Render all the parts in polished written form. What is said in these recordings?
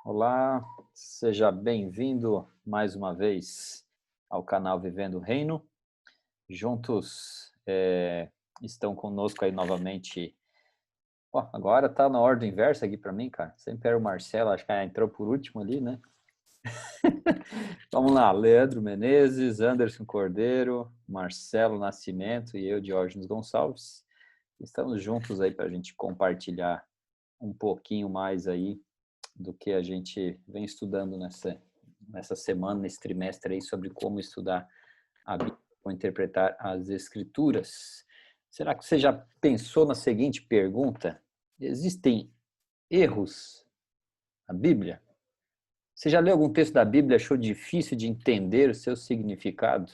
Olá, seja bem-vindo mais uma vez ao canal Vivendo o Reino. Juntos estão conosco aí novamente. Ó, agora tá na ordem inversa aqui para mim, cara. Sempre era o Marcelo, acho que entrou por último ali, né? Vamos lá, Leandro Menezes, Anderson Cordeiro, Marcelo Nascimento e eu, Diógenes Gonçalves. Estamos juntos aí para a gente compartilhar um pouquinho mais aí do que a gente vem estudando nessa semana, nesse trimestre aí, sobre como estudar a Bíblia, como interpretar as Escrituras. Será que você já pensou na seguinte pergunta? Existem erros na Bíblia? Você já leu algum texto da Bíblia e achou difícil de entender o seu significado?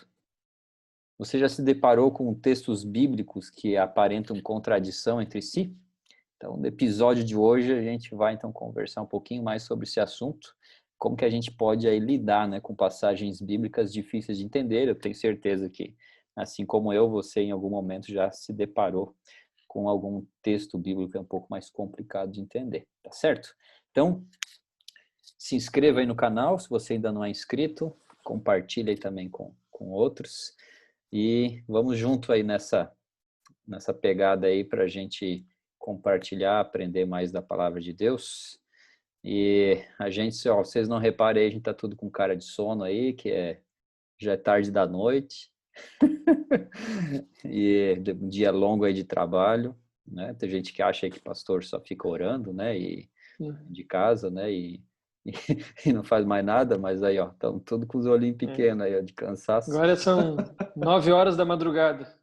Você já se deparou com textos bíblicos que aparentam contradição entre si? Então, no episódio de hoje, a gente vai, então, conversar um pouquinho mais sobre esse assunto, como que a gente pode aí lidar, né, com passagens bíblicas difíceis de entender. Eu tenho certeza que, assim como eu, você em algum momento já se deparou com algum texto bíblico que é um pouco mais complicado de entender, tá certo? Então, se inscreva aí no canal, se você ainda não é inscrito, compartilha aí também com outros, e vamos junto aí nessa pegada aí para a gente compartilhar, aprender mais da palavra de Deus. E a gente, ó, vocês não reparem, a gente tá tudo com cara de sono aí, já é tarde da noite. E um dia longo aí de trabalho, né? Tem gente que acha que pastor só fica orando, né? E de casa, né? E, e não faz mais nada, mas aí, ó, estão tudo com os olhinhos pequenos aí, ó, de cansaço. Agora são 9 horas da madrugada.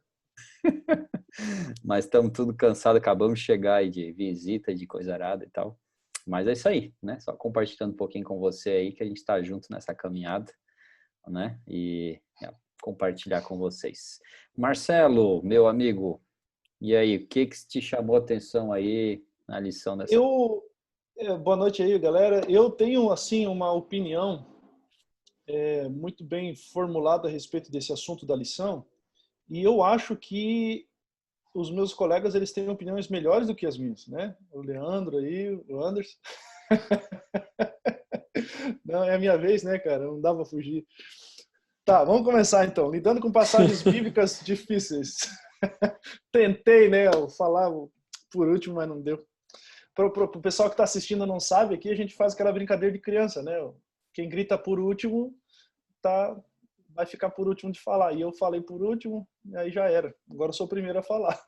Mas estamos tudo cansados, acabamos de chegar aí de visita, de coisa arada e tal. Mas é isso aí, né? Só compartilhando um pouquinho com você aí que a gente está junto nessa caminhada, né? E compartilhar com vocês. Marcelo, meu amigo, e aí, o que te chamou a atenção aí na lição dessa? Boa noite aí, galera. Eu tenho, assim, uma opinião muito bem formulada a respeito desse assunto da lição, e eu acho que os meus colegas, eles têm opiniões melhores do que as minhas, né? O Leandro aí, o Anderson. Não, é a minha vez, né, cara? Não dá pra fugir. Tá, vamos começar então. Lidando com passagens bíblicas difíceis. Tentei, né, falar por último, mas não deu. Para o pessoal que está assistindo não sabe, aqui a gente faz aquela brincadeira de criança, né? Quem grita por último vai ficar por último de falar. E eu falei por último, e aí já era. Agora eu sou o primeiro a falar.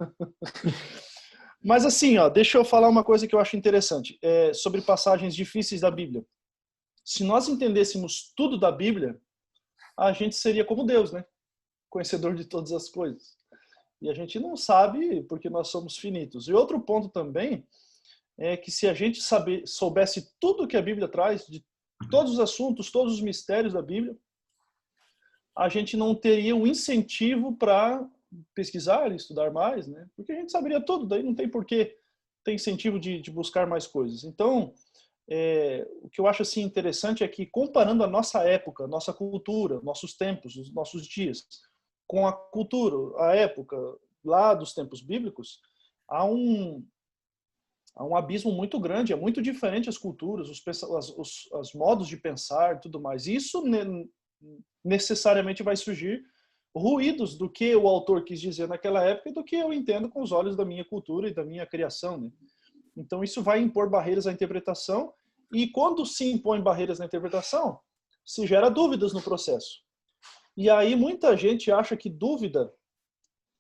Mas assim, ó, deixa eu falar uma coisa que eu acho interessante sobre passagens difíceis da Bíblia. Se nós entendêssemos tudo da Bíblia, a gente seria como Deus, né? Conhecedor de todas as coisas. E a gente não sabe porque nós somos finitos. E outro ponto também é que se a gente soubesse tudo que a Bíblia traz, de todos os assuntos, todos os mistérios da Bíblia, a gente não teria um incentivo para pesquisar e estudar mais, né? Porque a gente saberia tudo, daí não tem porquê ter incentivo de buscar mais coisas. Então, o que eu acho assim interessante é que, comparando a nossa época, nossa cultura, nossos tempos, os nossos dias, com a cultura, a época lá dos tempos bíblicos, há um abismo muito grande, é muito diferente as culturas, os modos de pensar e tudo mais. Isso necessariamente vai surgir ruídos do que o autor quis dizer naquela época e do que eu entendo com os olhos da minha cultura e da minha criação, né? Então isso vai impor barreiras à interpretação, e quando se impõem barreiras na interpretação, se gera dúvidas no processo. E aí muita gente acha que dúvida,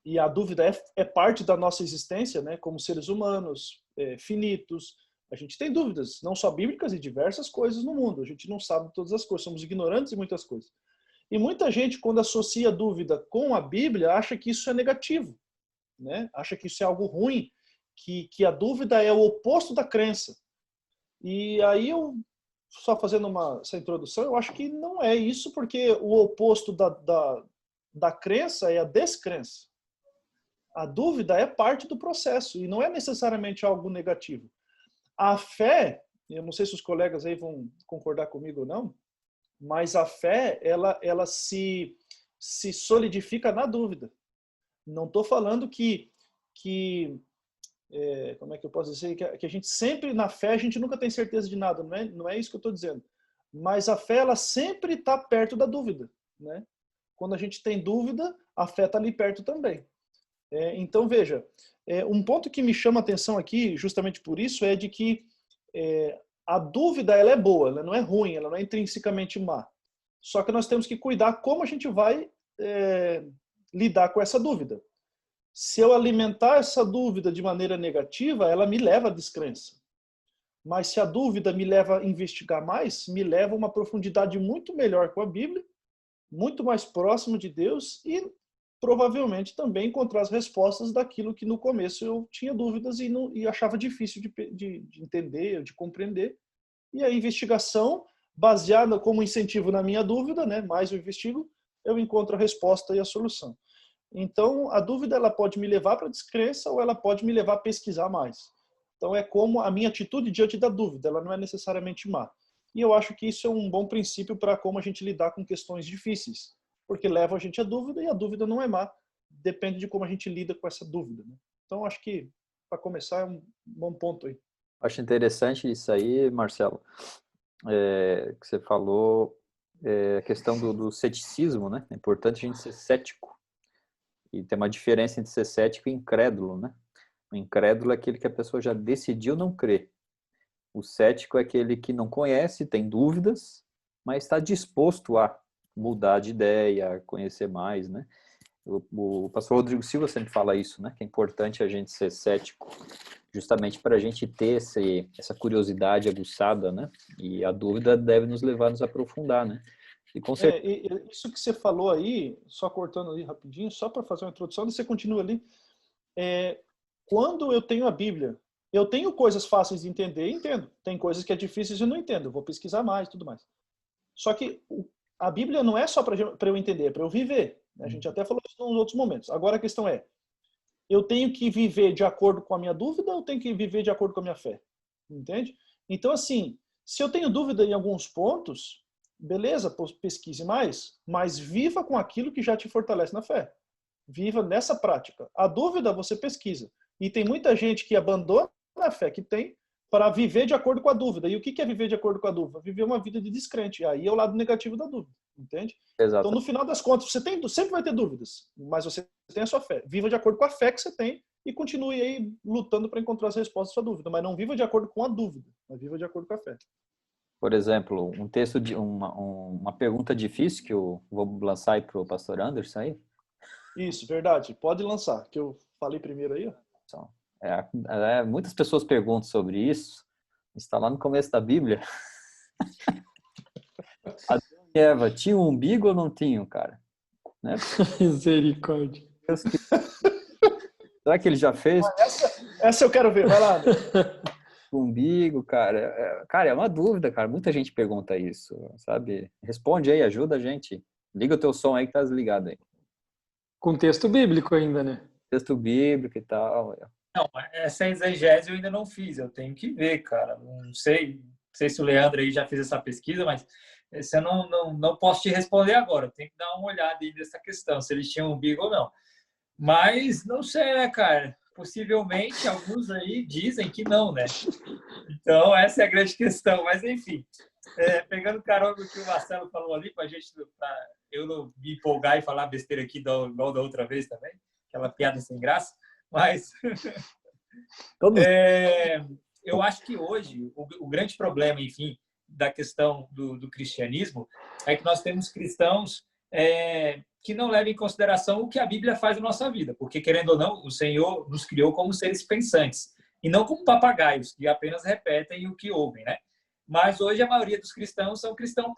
e a dúvida é parte da nossa existência, né, como seres humanos, finitos. A gente tem dúvidas, não só bíblicas, e diversas coisas no mundo. A gente não sabe todas as coisas, somos ignorantes em muitas coisas. E muita gente, quando associa dúvida com a Bíblia, acha que isso é negativo, né? Acha que isso é algo ruim, que a dúvida é o oposto da crença. E aí eu, só fazendo essa introdução, eu acho que não é isso, porque o oposto da crença é a descrença. A dúvida é parte do processo e não é necessariamente algo negativo. A fé, eu não sei se os colegas aí vão concordar comigo ou não, mas a fé, ela se solidifica na dúvida. Não estou falando que como é que eu posso dizer? Que a gente sempre, na fé, a gente nunca tem certeza de nada, não é isso que eu estou dizendo. Mas a fé, ela sempre está perto da dúvida, né? Quando a gente tem dúvida, a fé está ali perto também. Então, veja, um ponto que me chama a atenção aqui, justamente por isso, é de que a dúvida, ela é boa, ela não é ruim, ela não é intrinsecamente má. Só que nós temos que cuidar como a gente vai lidar com essa dúvida. Se eu alimentar essa dúvida de maneira negativa, ela me leva à descrença. Mas se a dúvida me leva a investigar mais, me leva a uma profundidade muito melhor com a Bíblia, muito mais próximo de Deus e provavelmente também encontrar as respostas daquilo que no começo eu tinha dúvidas e achava difícil de entender, de compreender. E a investigação, baseada como incentivo na minha dúvida, né, mais eu investigo, eu encontro a resposta e a solução. Então, a dúvida ela pode me levar para a descrença ou ela pode me levar a pesquisar mais. Então, é como a minha atitude diante da dúvida, ela não é necessariamente má. E eu acho que isso é um bom princípio para como a gente lidar com questões difíceis, porque leva a gente à dúvida e a dúvida não é má, depende de como a gente lida com essa dúvida, né? Então, acho que, para começar, é um bom ponto aí. Acho interessante isso aí, Marcelo, que você falou, a questão do ceticismo, né? É importante a gente ser cético. E tem uma diferença entre ser cético e incrédulo, né? O incrédulo é aquele que a pessoa já decidiu não crer. O cético é aquele que não conhece, tem dúvidas, mas está disposto a mudar de ideia, a conhecer mais, né? O pastor Rodrigo Silva sempre fala isso, né? Que é importante a gente ser cético, justamente para a gente ter essa curiosidade aguçada, né? E a dúvida deve nos levar a nos aprofundar, né? E com certeza... Isso que você falou aí, só cortando ali rapidinho, só para fazer uma introdução, você continua ali. Quando eu tenho a Bíblia, eu tenho coisas fáceis de entender, entendo. Tem coisas que é difíceis e não entendo. Eu vou pesquisar mais, tudo mais. Só que a Bíblia não é só para eu entender, é para eu viver. A gente até falou isso em outros momentos. Agora a questão é, eu tenho que viver de acordo com a minha dúvida ou eu tenho que viver de acordo com a minha fé? Entende? Então, assim, se eu tenho dúvida em alguns pontos, beleza, pesquise mais, mas viva com aquilo que já te fortalece na fé. Viva nessa prática. A dúvida você pesquisa. E tem muita gente que abandona a fé que tem para viver de acordo com a dúvida. E o que é viver de acordo com a dúvida? Viver uma vida de descrente. Aí é o lado negativo da dúvida, entende? Exato. Então, no final das contas, você sempre vai ter dúvidas, mas você tem a sua fé. Viva de acordo com a fé que você tem e continue aí lutando para encontrar as respostas à sua dúvida. Mas não viva de acordo com a dúvida, mas viva de acordo com a fé. Por exemplo, um texto de uma pergunta difícil que eu vou lançar aí para o pastor Anderson aí. Isso, verdade. Pode lançar, que eu falei primeiro aí. Ó. Muitas pessoas perguntam sobre isso. Está lá no começo da Bíblia. Adão e Eva tinham um umbigo ou não tinham, cara? Né? Misericórdia. Será que ele já fez? Essa eu quero ver, vai lá. Umbigo, cara. Cara, é uma dúvida, cara. Muita gente pergunta isso, sabe? Responde aí, ajuda a gente. Liga o teu som aí que tá desligado aí. Com texto bíblico ainda, né? Texto bíblico e tal. Não, essa exegese eu ainda não fiz, eu tenho que ver, cara. Não sei se o Leandro aí já fez essa pesquisa, mas esse eu não posso te responder agora. Eu tenho que dar uma olhada aí nessa questão, se eles tinham umbigo ou não. Mas não sei, né, cara? Possivelmente alguns aí dizem que não, né? Então, essa é a grande questão. Mas, enfim, pegando carona do que o Marcelo falou ali, para eu não me empolgar e falar besteira aqui igual da outra vez também, aquela piada sem graça. Mas eu acho que hoje o grande problema, enfim, da questão do cristianismo é que nós temos cristãos que não levam em consideração o que a Bíblia faz na nossa vida, porque, querendo ou não, o Senhor nos criou como seres pensantes e não como papagaios que apenas repetem o que ouvem, né? Mas hoje a maioria dos cristãos é o cristão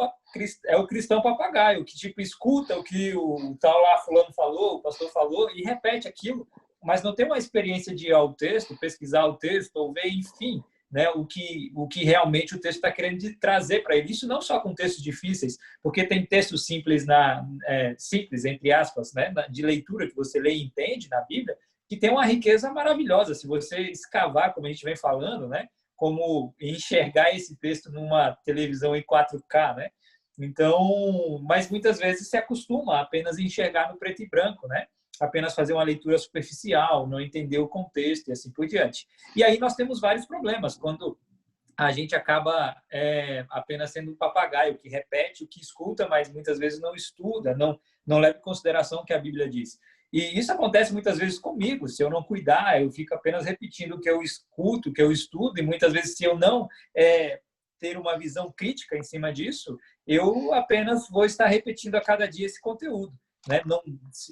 papagaio, que tipo escuta o que o tal lá fulano falou, o pastor falou e repete aquilo, mas não tem uma experiência de ir ao texto, pesquisar o texto ou ver, enfim, né, o que realmente o texto está querendo trazer para ele. Isso não só com textos difíceis, porque tem textos simples, simples entre aspas, né, de leitura que você lê e entende na Bíblia, que tem uma riqueza maravilhosa. Se você escavar, como a gente vem falando, né, como enxergar esse texto numa televisão em 4K, né? Então, mas muitas vezes se acostuma a apenas enxergar no preto e branco, né? apenas fazer uma leitura superficial, não entender o contexto e assim por diante. E aí nós temos vários problemas quando a gente acaba apenas sendo um papagaio que repete o que escuta, mas muitas vezes não estuda, não leva em consideração o que a Bíblia diz. E isso acontece muitas vezes comigo. Se eu não cuidar, eu fico apenas repetindo o que eu escuto, o que eu estudo, e muitas vezes, se eu não ter uma visão crítica em cima disso, eu apenas vou estar repetindo a cada dia esse conteúdo, né? Não,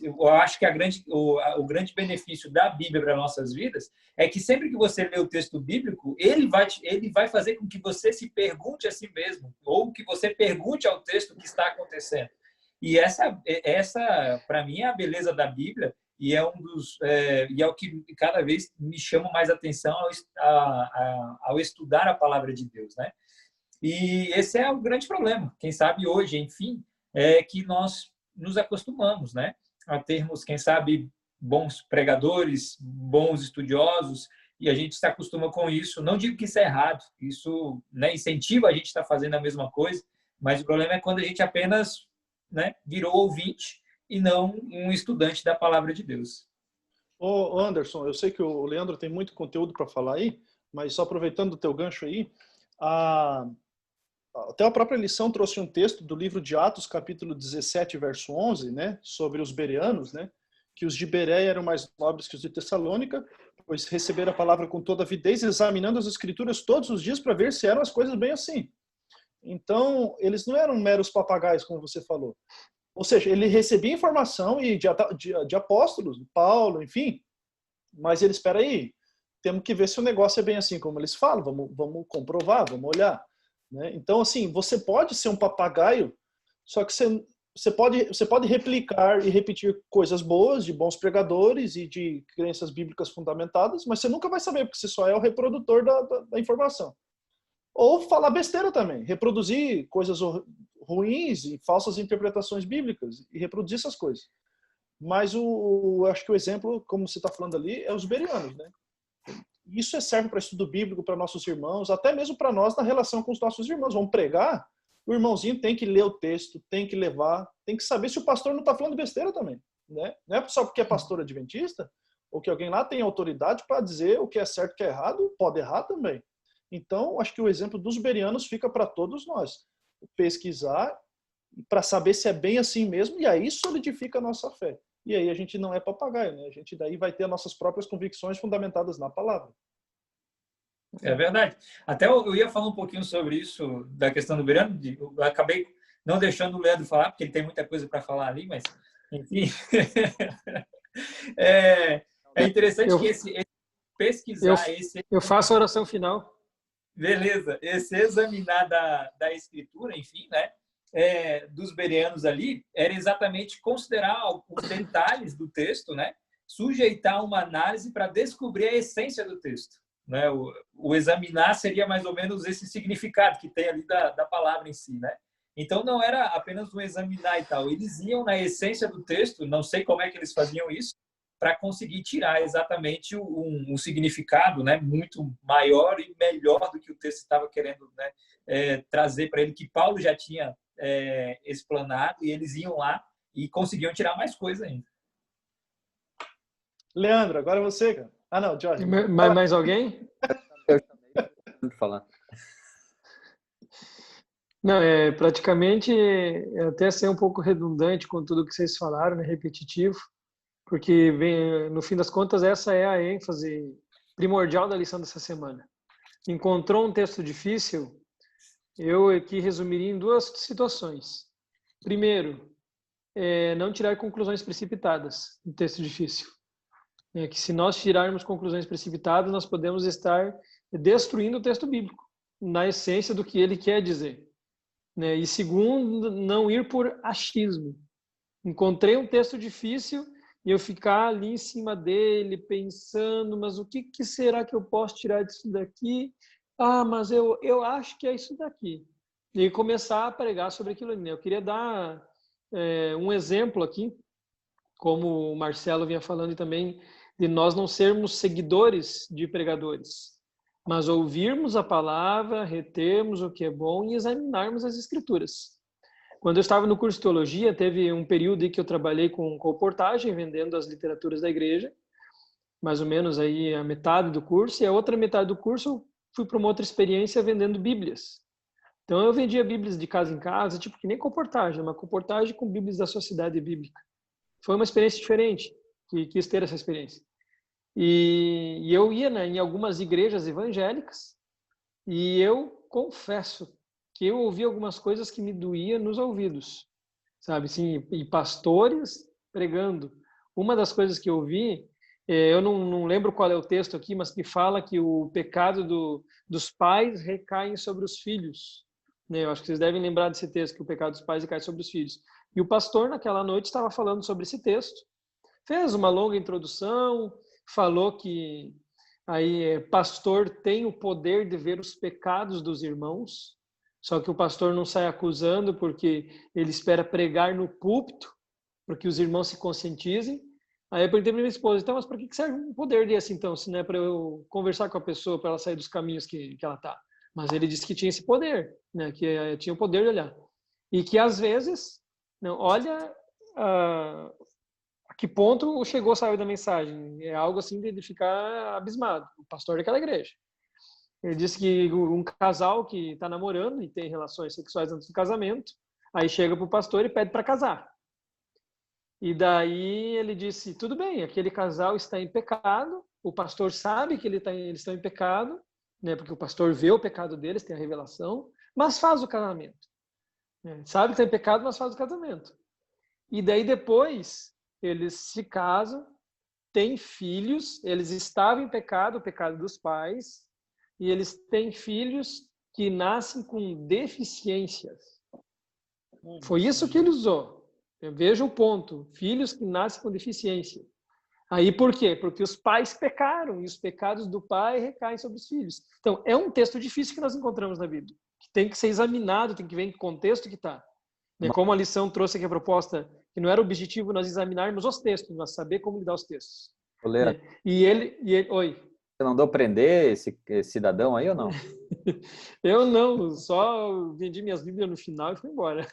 eu acho que o grande benefício da Bíblia para nossas vidas é que sempre que você lê o texto bíblico, ele vai fazer com que você se pergunte a si mesmo, ou que você pergunte ao texto o que está acontecendo. E essa para mim, é a beleza da Bíblia, e é o que cada vez me chama mais atenção ao estudar a palavra de Deus, né? E esse é o grande problema. Quem sabe hoje, enfim, é que nós nos acostumamos, né, a termos, quem sabe, bons pregadores, bons estudiosos, e a gente se acostuma com isso. Não digo que isso é errado, isso, né, incentiva a gente a estar fazendo a mesma coisa, mas o problema é quando a gente apenas, né, virou ouvinte e não um estudante da palavra de Deus. Ô Anderson, eu sei que o Leandro tem muito conteúdo para falar aí, mas só aproveitando o teu gancho aí, até a própria lição trouxe um texto do livro de Atos, capítulo 17, verso 11, né, sobre os bereanos, né, que os de Bereia eram mais nobres que os de Tessalônica, pois receberam a palavra com toda avidez, examinando as escrituras todos os dias para ver se eram as coisas bem assim. Então, eles não eram meros papagaios, como você falou. Ou seja, ele recebia informação de apóstolos, Paulo, enfim, mas ele, espera aí, temos que ver se o negócio é bem assim como eles falam, vamos comprovar, vamos olhar. Né? Então, assim, você pode ser um papagaio, só que você pode replicar e repetir coisas boas de bons pregadores e de crenças bíblicas fundamentadas, mas você nunca vai saber, porque você só é o reprodutor da informação. Ou falar besteira também, reproduzir coisas ruins e falsas interpretações bíblicas e reproduzir essas coisas. Mas acho que o exemplo, como você está falando ali, é os bereanos, né? Isso serve para estudo bíblico, para nossos irmãos, até mesmo para nós na relação com os nossos irmãos. Vamos pregar, o irmãozinho tem que ler o texto, tem que levar, tem que saber se o pastor não está falando besteira também. Né? Não é só porque é pastor adventista, ou que alguém lá tem autoridade para dizer o que é certo e o que é errado, pode errar também. Então, acho que o exemplo dos bereanos fica para todos nós. Pesquisar para saber se é bem assim mesmo, e aí solidifica a nossa fé. E aí a gente não é papagaio, né? A gente daí vai ter nossas próprias convicções fundamentadas na palavra. É verdade. Até eu ia falar um pouquinho sobre isso, da questão do bereano. Eu acabei não deixando o Leandro falar, porque ele tem muita coisa para falar ali, mas, enfim. É interessante que esse pesquisar... Eu faço a oração final. Beleza. Esse examinar da Escritura, enfim, né? Dos bereanos ali, era exatamente considerar os detalhes do texto, né? Sujeitar uma análise para descobrir a essência do texto. Né? O examinar seria mais ou menos esse significado que tem ali da palavra em si. Né? Então, não era apenas um examinar e tal. Eles iam na essência do texto, não sei como é que eles faziam isso, para conseguir tirar exatamente um significado, né? Muito maior e melhor do que o texto estava querendo, né? Trazer para ele, que Paulo já tinha explanado, e eles iam lá e conseguiam tirar mais coisa ainda. Leandro, agora você, cara. Ah, não, Jorge. Mais alguém? Eu também falar. Não, praticamente até ser um pouco redundante com tudo que vocês falaram, né, repetitivo, porque no fim das contas essa é a ênfase primordial da lição dessa semana. Encontrou um texto difícil? Eu aqui resumiria em duas situações. Primeiro, não tirar conclusões precipitadas no texto difícil. Que se nós tirarmos conclusões precipitadas, nós podemos estar destruindo o texto bíblico, na essência do que ele quer dizer. E segundo, não ir por achismo. Encontrei um texto difícil e eu ficar ali em cima dele, pensando, mas o que será que eu posso tirar disso daqui? Ah, mas eu acho que é isso daqui. E começar a pregar sobre aquilo ali. Eu queria dar um exemplo aqui, como o Marcelo vinha falando também, de nós não sermos seguidores de pregadores, mas ouvirmos a palavra, retermos o que é bom e examinarmos as escrituras. Quando eu estava no curso de teologia, teve um período em que eu trabalhei com colportagem, vendendo as literaturas da igreja, mais ou menos aí a metade do curso, e a outra metade do curso eu fui para uma outra experiência vendendo bíblias. Então eu vendia bíblias de casa em casa, tipo que nem colportagem, uma colportagem com bíblias da sociedade bíblica. Foi uma experiência diferente, que quis ter essa experiência. E eu ia, né, em algumas igrejas evangélicas, e eu confesso que eu ouvi algumas coisas que me doíam nos ouvidos, sabe? Assim, e pastores pregando. Uma das coisas que eu ouvi, eu não lembro qual é o texto aqui, mas que fala que o pecado dos pais recai sobre os filhos. Né? Eu acho que vocês devem lembrar desse texto, que o pecado dos pais recai sobre os filhos. E o pastor, naquela noite, estava falando sobre esse texto. Fez uma longa introdução, falou que aí pastor tem o poder de ver os pecados dos irmãos, só que o pastor não sai acusando porque ele espera pregar no púlpito, para que os irmãos se conscientizem. Aí eu perguntei para minha esposa, então, mas para que serve um poder desse, então, se não é para eu conversar com a pessoa, para ela sair dos caminhos que ela está? Mas ele disse que tinha esse poder, né? Que tinha o poder de olhar. E que, às vezes, não, olha a que ponto saiu da mensagem. É algo assim de ficar abismado. O pastor daquela igreja. Ele disse que um casal que está namorando e tem relações sexuais antes do casamento, aí chega para o pastor e pede para casar. E daí ele disse, tudo bem, aquele casal está em pecado, o pastor sabe que eles estão em pecado, né, porque o pastor vê o pecado deles, tem a revelação, mas faz o casamento. Sabe que está em pecado, mas faz o casamento. E daí depois eles se casam, têm filhos, eles estavam em pecado, o pecado dos pais, e eles têm filhos que nascem com deficiências. Foi isso que ele usou. Veja o ponto. Filhos que nascem com deficiência. Aí por quê? Porque os pais pecaram e os pecados do pai recaem sobre os filhos. Então, é um texto difícil que nós encontramos na Bíblia. Que tem que ser examinado, tem que ver em que contexto que está. Como a lição trouxe aqui a proposta, que não era objetivo nós examinarmos os textos, nós saber como lidar os textos. E ele... Oi. Você mandou prender esse cidadão aí ou não? Eu não, só vendi minhas Bíblias no final e fui embora.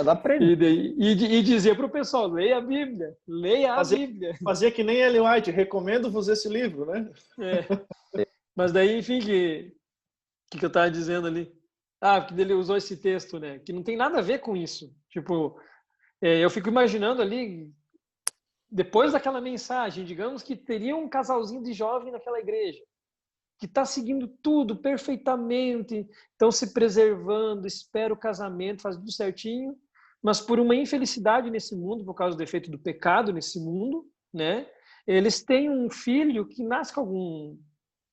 Dá prender. E dizia para o pessoal, leia a Bíblia, Bíblia. Fazia que nem Ellen White, recomendo-vos esse livro, né? Mas daí, enfim, que eu estava dizendo ali? Porque ele usou esse texto, né? Que não tem nada a ver com isso. Tipo, eu fico imaginando ali, depois daquela mensagem, digamos que teria um casalzinho de jovem naquela igreja, que está seguindo tudo perfeitamente, estão se preservando, espera o casamento, faz tudo certinho, mas por uma infelicidade nesse mundo, por causa do efeito do pecado nesse mundo, né? Eles têm um filho que nasce com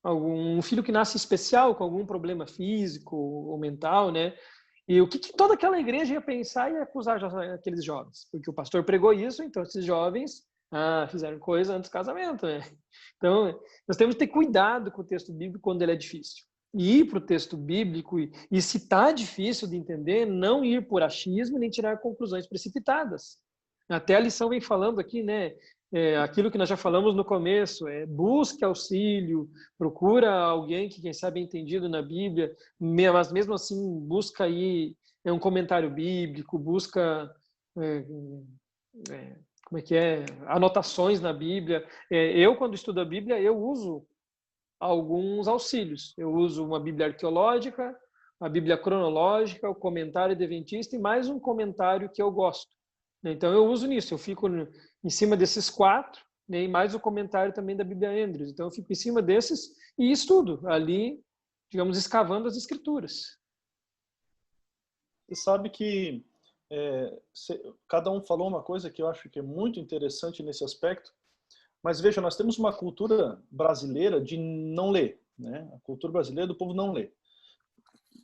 um filho que nasce especial, com algum problema físico ou mental, né? E o que toda aquela igreja ia pensar e ia acusar aqueles jovens? Porque o pastor pregou isso, então esses jovens fizeram coisa antes do casamento, né? Então, nós temos que ter cuidado com o texto bíblico quando ele é difícil. E ir para o texto bíblico, e se está difícil de entender, não ir por achismo nem tirar conclusões precipitadas. Até a lição vem falando aqui, né? Aquilo que nós já falamos no começo, busque auxílio, procura alguém que, quem sabe, é entendido na Bíblia, mas mesmo assim busca aí um comentário bíblico, busca anotações na Bíblia. Eu, quando estudo a Bíblia, eu uso alguns auxílios. Eu uso uma Bíblia arqueológica, a Bíblia cronológica, o comentário adventista e mais um comentário que eu gosto. Então, eu uso nisso. Eu fico em cima desses 4, né, e mais o comentário também da Bíblia Andrews. Então, eu fico em cima desses e estudo ali, digamos, escavando as Escrituras. Você sabe que cada um falou uma coisa que eu acho que é muito interessante nesse aspecto, mas veja, nós temos uma cultura brasileira de não ler, né? A cultura brasileira do povo não lê.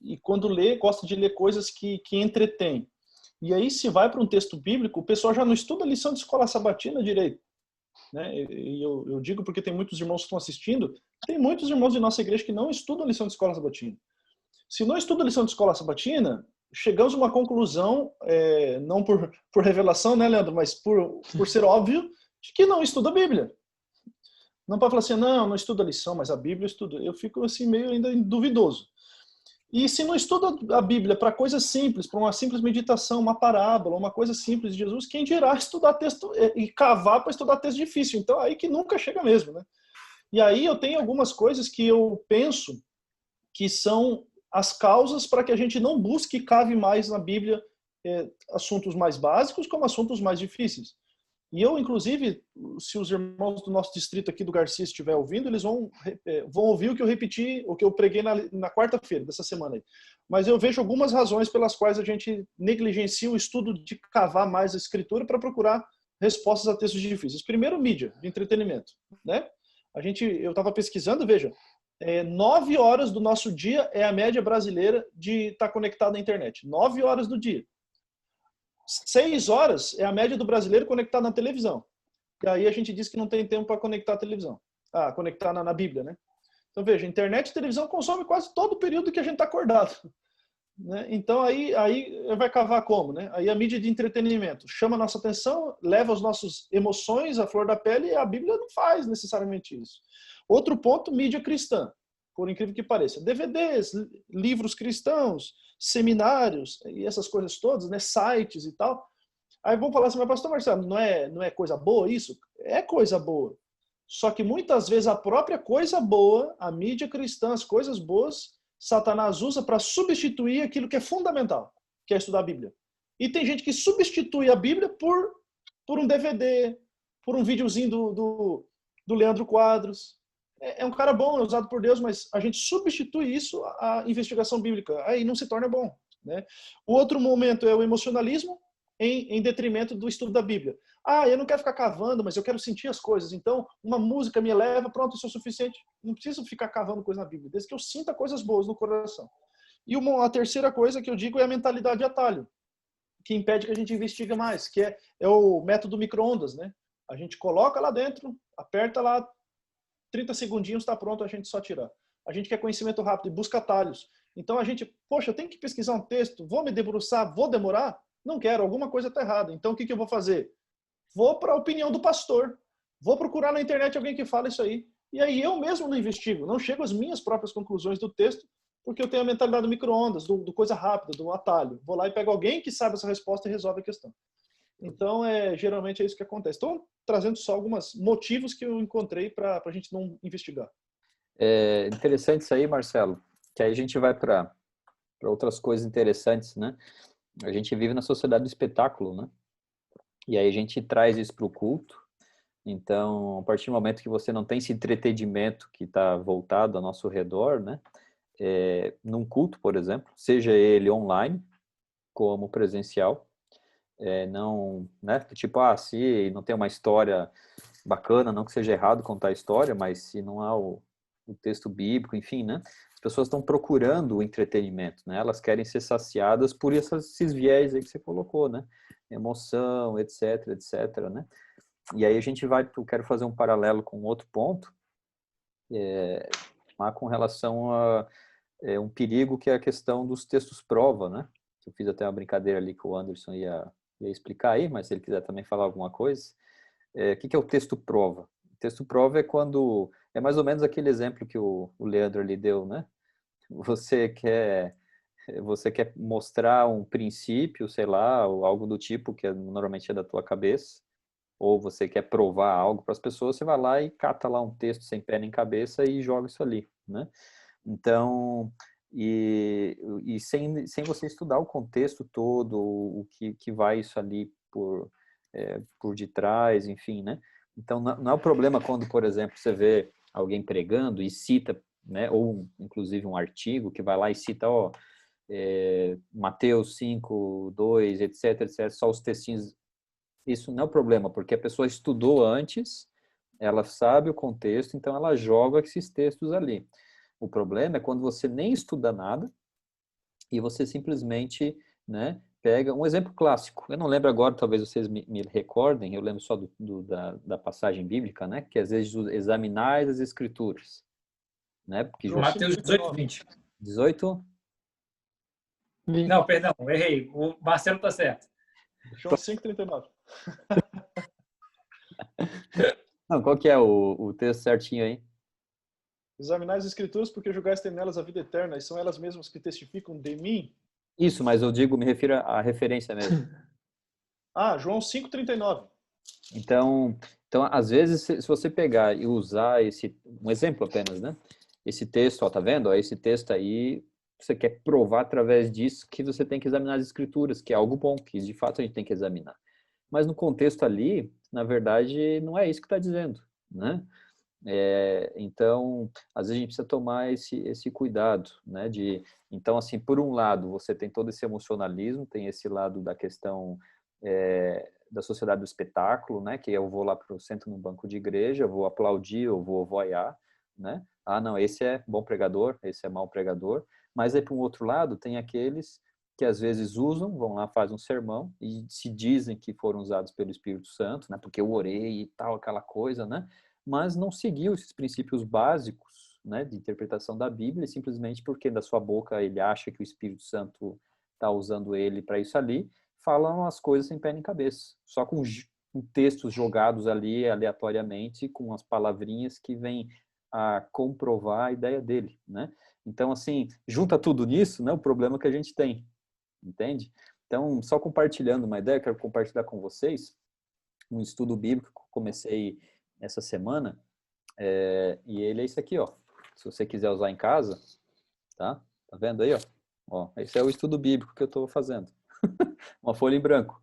E quando lê, gosta de ler coisas que entretêm. E aí, se vai para um texto bíblico, o pessoal já não estuda a lição de escola sabatina direito. Né? E eu digo porque tem muitos irmãos que estão assistindo, tem muitos irmãos de nossa igreja que não estudam a lição de escola sabatina. Se não estuda a lição de escola sabatina, chegamos a uma conclusão, não por revelação, né, Leandro, mas por ser óbvio, de que não estuda a Bíblia. Não pode falar assim, não estuda a lição, mas a Bíblia estuda. Eu fico assim meio ainda duvidoso. E se não estuda a Bíblia para coisas simples, para uma simples meditação, uma parábola, uma coisa simples de Jesus, quem dirá estudar texto e cavar para estudar texto difícil? Então, aí que nunca chega mesmo, né? E aí eu tenho algumas coisas que eu penso que são as causas para que a gente não busque e cave mais na Bíblia assuntos mais básicos como assuntos mais difíceis. E eu, inclusive, se os irmãos do nosso distrito aqui do Garcia estiver ouvindo, eles vão ouvir o que eu repeti, o que eu preguei na quarta-feira dessa semana aí. Mas eu vejo algumas razões pelas quais a gente negligencia o estudo de cavar mais a escritura para procurar respostas a textos difíceis. Primeiro, mídia, de entretenimento, né? Eu estava pesquisando, veja, 9 horas do nosso dia é a média brasileira de estar conectado à internet. 9 horas do dia. 6 horas é a média do brasileiro conectado na televisão. E aí a gente diz que não tem tempo para conectar a televisão. Conectar na Bíblia, né? Então, veja, internet e televisão consomem quase todo o período que a gente está acordado. Né? Então, aí vai cavar como? Né? Aí a mídia de entretenimento chama a nossa atenção, leva as nossas emoções à flor da pele, e a Bíblia não faz necessariamente isso. Outro ponto, mídia cristã, por incrível que pareça. DVDs, livros cristãos, seminários e essas coisas todas, né? Sites e tal. Aí vão falar assim, mas pastor Marcelo, não é coisa boa isso? É coisa boa. Só que muitas vezes a própria coisa boa, a mídia cristã, as coisas boas, Satanás usa para substituir aquilo que é fundamental, que é estudar a Bíblia. E tem gente que substitui a Bíblia por um DVD, por um videozinho do Leandro Quadros. É um cara bom, é usado por Deus, mas a gente substitui isso à investigação bíblica. Aí não se torna bom. Né? O outro momento é o emocionalismo em detrimento do estudo da Bíblia. Eu não quero ficar cavando, mas eu quero sentir as coisas. Então, uma música me eleva, pronto, isso é o suficiente. Não preciso ficar cavando coisa na Bíblia, desde que eu sinta coisas boas no coração. E a terceira coisa que eu digo é a mentalidade de atalho, que impede que a gente investigue mais, que é o método micro-ondas. Né? A gente coloca lá dentro, aperta lá, 30 segundinhos está pronto, a gente só tirar. A gente quer conhecimento rápido e busca atalhos. Então a gente, eu tenho que pesquisar um texto, vou me debruçar, vou demorar? Não quero, alguma coisa está errada. Então o que eu vou fazer? Vou para a opinião do pastor. Vou procurar na internet alguém que fala isso aí. E aí eu mesmo não investigo, não chego às minhas próprias conclusões do texto, porque eu tenho a mentalidade do micro-ondas, do coisa rápida, do atalho. Vou lá e pego alguém que sabe essa resposta e resolve a questão. Então, geralmente é isso que acontece. Estou trazendo só alguns motivos que eu encontrei para a gente não investigar. É interessante isso aí, Marcelo, que aí a gente vai para outras coisas interessantes, né? A gente vive na sociedade do espetáculo, né? E aí a gente traz isso para o culto. Então, a partir do momento que você não tem esse entretenimento que está voltado ao nosso redor, né? Num culto, por exemplo, seja ele online como presencial, não, né? Tipo, se não tem uma história bacana, não que seja errado contar a história, mas se não há o texto bíblico, enfim, né? As pessoas estão procurando o entretenimento, né? Elas querem ser saciadas por esses viés aí que você colocou, né? Emoção, etc, né? E aí eu quero fazer um paralelo com outro ponto, com relação a um perigo que é a questão dos textos prova, né? Eu fiz até uma brincadeira ali que o Anderson ia explicar aí, mas se ele quiser também falar alguma coisa. O que é o texto prova? O texto prova é quando... É mais ou menos aquele exemplo que o Leandro ali deu, né? Você quer mostrar um princípio, sei lá, ou algo do tipo que normalmente é da tua cabeça, ou você quer provar algo para as pessoas, você vai lá e cata lá um texto sem pé nem cabeça e joga isso ali, né? Então, e sem você estudar o contexto todo, o que vai isso ali por detrás, enfim, né? Então, não é o problema quando, por exemplo, você vê alguém pregando e cita, né, ou inclusive um artigo que vai lá e cita, Mateus 5, 2, etc, só os textinhos. Isso não é o problema, porque a pessoa estudou antes, ela sabe o contexto, então ela joga esses textos ali. O problema é quando você nem estuda nada e você simplesmente, né, pega um exemplo clássico. Eu não lembro agora, talvez vocês me recordem, eu lembro só da passagem bíblica, né, que às vezes examinais as escrituras. Né, porque Mateus 18, 20. 18? Não, perdão, errei. O Marcelo está certo. João 5,39. Não, qual que é o texto certinho aí? Examinar as escrituras porque julgais ter nelas a vida eterna, e são elas mesmas que testificam de mim. Isso, mas eu digo, me refiro à referência mesmo. João 5,39. Então, às vezes, se você pegar e usar um exemplo apenas, né? Esse texto, ó, tá vendo? Ó, esse texto aí, você quer provar através disso que você tem que examinar as escrituras, que é algo bom, que de fato a gente tem que examinar. Mas no contexto ali, na verdade, não é isso que está dizendo, né? Então, às vezes a gente precisa tomar esse cuidado, né? Então, assim, por um lado, você tem todo esse emocionalismo, tem esse lado da questão da sociedade do espetáculo, né? Que eu vou lá para o centro no banco de igreja, vou aplaudir, eu vou vaiar, né? Ah, não, esse é bom pregador, esse é mau pregador. Mas aí, por um outro lado, tem aqueles que às vezes usam, vão lá, fazem um sermão e se dizem que foram usados pelo Espírito Santo, né? Porque eu orei e tal, aquela coisa, né? Mas não seguiu esses princípios básicos, né, de interpretação da Bíblia, simplesmente porque da sua boca ele acha que o Espírito Santo está usando ele para isso ali, falam as coisas sem pé nem cabeça, só com textos jogados ali aleatoriamente, com as palavrinhas que vêm a comprovar a ideia dele, né? Então, assim, junta tudo nisso, né, o problema que a gente tem, entende? Então, só compartilhando uma ideia, quero compartilhar com vocês um estudo bíblico que eu comecei essa semana, e ele é esse aqui, ó. Se você quiser usar em casa, tá? Tá vendo aí, ó? Ó, esse é o estudo bíblico que eu estou fazendo. Uma folha em branco.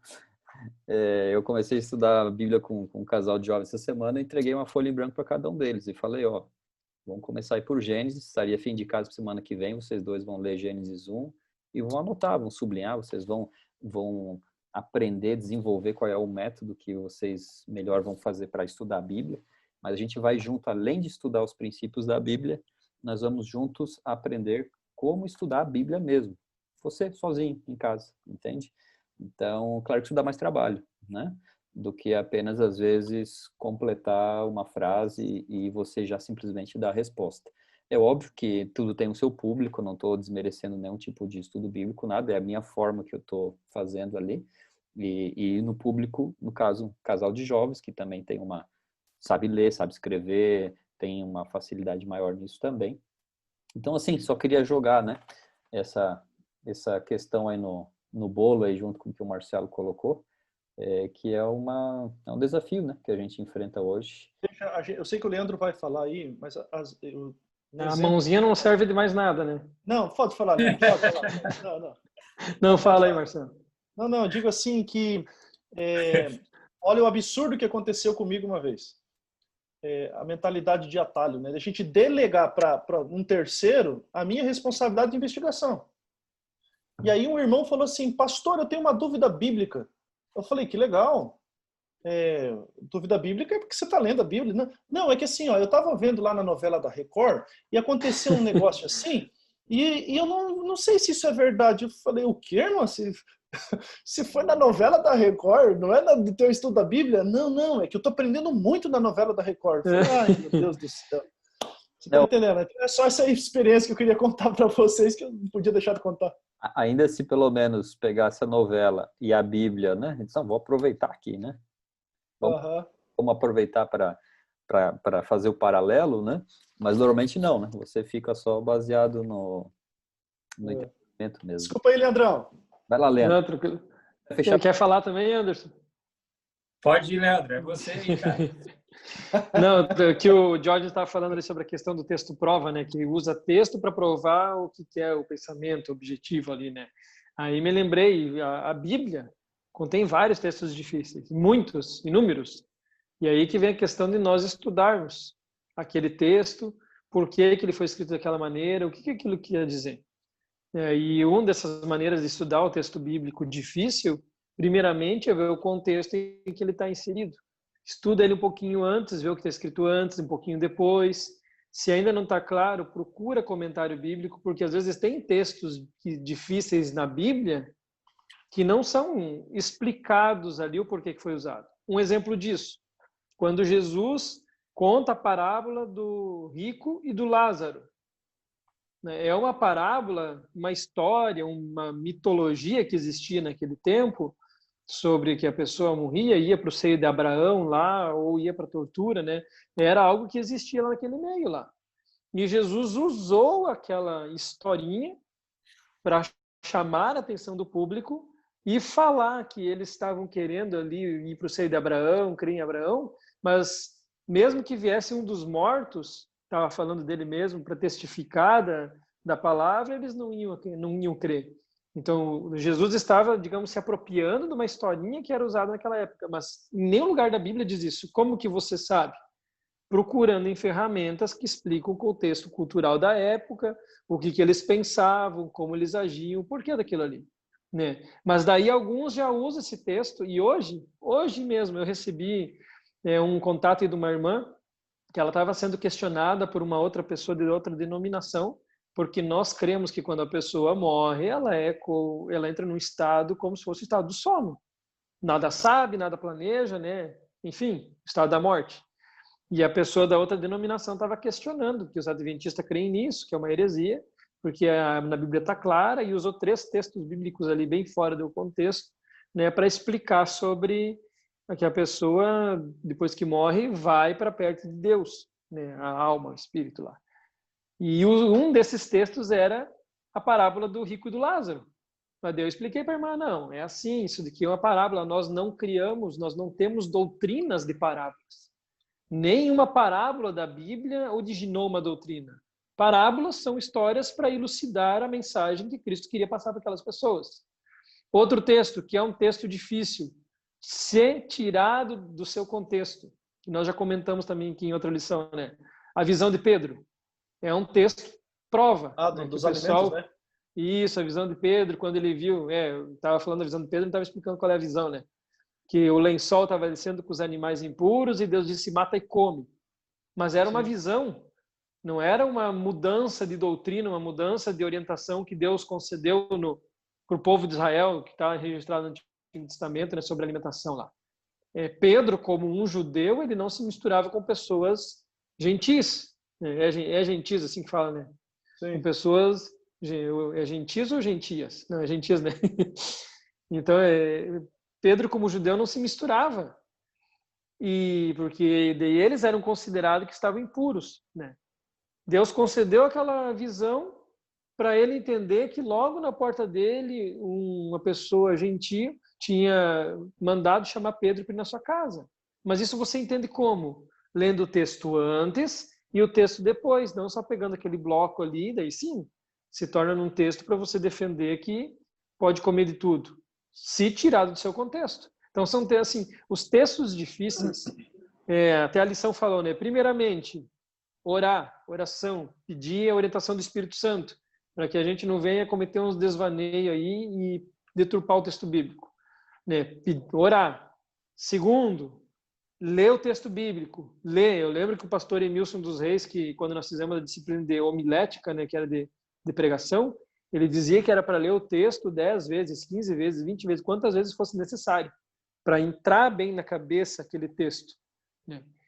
Eu comecei a estudar a Bíblia com um casal de jovens essa semana e entreguei uma folha em branco para cada um deles e falei, ó, vamos começar aí por Gênesis, estaria fim de casa semana que vem, vocês dois vão ler Gênesis 1 e vão anotar, vão sublinhar, vocês vão aprender, desenvolver qual é o método que vocês melhor vão fazer para estudar a Bíblia, mas a gente vai junto, além de estudar os princípios da Bíblia, nós vamos juntos aprender como estudar a Bíblia mesmo, você sozinho em casa, entende? Então, claro que isso dá mais trabalho, né? Do que apenas, às vezes, completar uma frase e você já simplesmente dar a resposta. É óbvio que tudo tem o seu público, não estou desmerecendo nenhum tipo de estudo bíblico, nada, é a minha forma que eu estou fazendo ali. E no público, no caso, um casal de jovens que também tem sabe ler, sabe escrever, tem uma facilidade maior nisso também. Então, assim, só queria jogar, né, essa questão aí no bolo aí junto com o que o Marcelo colocou, que é um desafio, né, que a gente enfrenta hoje. Eu sei que o Leandro vai falar aí, mas a mãozinha não serve de mais nada, né? Não, pode falar, Leandro, pode falar. Não, fala aí, Marcelo. Não, eu digo assim que olha o absurdo que aconteceu comigo uma vez. A mentalidade de atalho, né? A gente delegar para um terceiro a minha responsabilidade de investigação. E aí um irmão falou assim, pastor, eu tenho uma dúvida bíblica. Eu falei, que legal. Dúvida bíblica é porque você está lendo a Bíblia. Não, é que assim, ó, eu estava vendo lá na novela da Record e aconteceu um negócio assim, e eu não sei se isso é verdade. Eu falei, o quê, irmão? Se foi na novela da Record, não é do teu estudo da Bíblia? Não, é que eu estou aprendendo muito na novela da Record. Eu falei, ai, meu Deus do céu. Você está entendendo? Então, é só essa experiência que eu queria contar para vocês, que eu não podia deixar de contar. Ainda se pelo menos pegar essa novela e a Bíblia, né? Então, vou aproveitar aqui, né? Vamos aproveitar para fazer o paralelo, né? Mas normalmente não, né? Você fica só baseado no entendimento mesmo. Desculpa aí, Leandrão. Vai lá, Leandro. Não, tranquilo. Quer falar também, Anderson? Pode ir, Leandro. É você aí, cara. Não, que o Jorge estava falando ali sobre a questão do texto prova, né? Que usa texto para provar o que é o pensamento, o objetivo ali, né? Aí me lembrei, a Bíblia contém vários textos difíceis, muitos, inúmeros. E aí que vem a questão de nós estudarmos aquele texto, por que ele foi escrito daquela maneira, o que aquilo quer dizer. E uma dessas maneiras de estudar o texto bíblico difícil, primeiramente, é ver o contexto em que ele está inserido. Estuda ele um pouquinho antes, vê o que está escrito antes, um pouquinho depois. Se ainda não está claro, procura comentário bíblico, porque às vezes tem textos difíceis na Bíblia que não são explicados ali o porquê que foi usado. Um exemplo disso, quando Jesus conta a parábola do rico e do Lázaro. É uma parábola, uma história, uma mitologia que existia naquele tempo sobre que a pessoa morria, ia para o seio de Abraão lá, ou ia para a tortura, né? Era algo que existia lá naquele meio lá. E Jesus usou aquela historinha para chamar a atenção do público e falar que eles estavam querendo ali ir para o seio de Abraão, crer em Abraão, mas mesmo que viesse um dos mortos, estava falando dele mesmo, para testificar da palavra, eles não iam crer. Então, Jesus estava, digamos, se apropriando de uma historinha que era usada naquela época, mas em nenhum lugar da Bíblia diz isso. Como que você sabe? Procurando em ferramentas que explicam o contexto cultural da época, o que eles pensavam, como eles agiam, o porquê daquilo ali. Né? Mas daí alguns já usam esse texto, e hoje mesmo eu recebi um contato de uma irmã que ela estava sendo questionada por uma outra pessoa de outra denominação, porque nós cremos que quando a pessoa morre, ela entra num estado como se fosse o estado do sono. Nada sabe, nada planeja, né? Enfim, estado da morte. E a pessoa da outra denominação estava questionando que os adventistas creem nisso, que é uma heresia, porque na Bíblia está clara, e usou 3 textos bíblicos ali bem fora do contexto, né, para explicar sobre que a pessoa, depois que morre, vai para perto de Deus, né, a alma, o espírito lá. E um desses textos era a parábola do rico e do Lázaro. Mas eu expliquei para a irmã, não, é assim, isso daqui é uma parábola, nós não temos doutrinas de parábolas. Nenhuma parábola da Bíblia originou uma doutrina. Parábolas são histórias para elucidar a mensagem que Cristo queria passar para aquelas pessoas. Outro texto, que é um texto difícil, ser tirado do seu contexto, que nós já comentamos também aqui em outra lição, né? A visão de Pedro. É um texto prova. Né, dos pessoal, alimentos, né? Isso, a visão de Pedro, quando ele viu, eu estava falando da visão de Pedro, não estava explicando qual é a visão, né? Que o lençol estava descendo com os animais impuros e Deus disse, mata e come. Mas era uma visão, não era uma mudança de doutrina, uma mudança de orientação que Deus concedeu para o povo de Israel, que está registrado no Antigo Testamento, né, sobre a alimentação lá. Pedro, como um judeu, ele não se misturava com pessoas gentis. É gentis, assim que fala, né? Sim. Com pessoas... É gentis ou gentias? Não, é gentis, né? Então, Pedro, como judeu, não se misturava. Porque daí eles eram considerados que estavam impuros, né? Deus concedeu aquela visão para ele entender que logo na porta dele, uma pessoa gentil tinha mandado chamar Pedro para ir na sua casa. Mas isso você entende como? Lendo o texto antes e o texto depois, não só pegando aquele bloco ali, daí sim, se torna num texto para você defender que pode comer de tudo, se tirado do seu contexto. Então, são assim, os textos difíceis, até a lição falou, né? Primeiramente, orar, oração, pedir a orientação do Espírito Santo, para que a gente não venha cometer uns desvaneios aí e deturpar o texto bíblico. Né? Orar. Segundo, ler o texto bíblico. Eu lembro que o pastor Emilson dos Reis, que quando nós fizemos a disciplina de homilética, né, que era de pregação, ele dizia que era para ler o texto 10 vezes, 15 vezes, 20 vezes, quantas vezes fosse necessário, para entrar bem na cabeça aquele texto.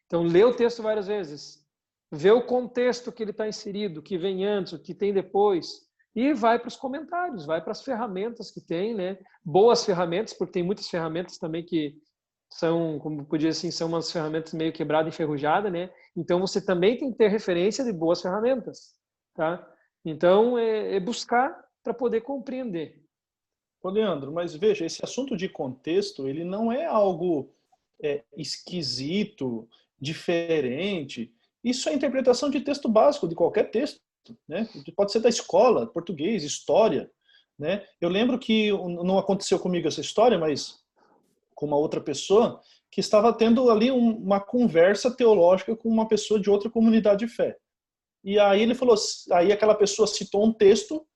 Então, lê o texto várias vezes, vê o contexto que ele está inserido, o que vem antes, o que tem depois, e vai para os comentários, vai para as ferramentas que tem, né? Boas ferramentas, porque tem muitas ferramentas também que são, como podia assim, são umas ferramentas meio quebradas, enferrujadas, né? Então, você também tem que ter referência de boas ferramentas, tá? Então, é buscar para poder compreender. Ô, Leandro, mas veja, esse assunto de contexto, ele não é algo esquisito, diferente. Isso é interpretação de texto básico, de qualquer texto, né? Pode ser da escola, português, história, né? Eu lembro que não aconteceu comigo essa história, mas com uma outra pessoa, que estava tendo ali uma conversa teológica com uma pessoa de outra comunidade de fé. E aí ele falou, aí aquela pessoa citou um texto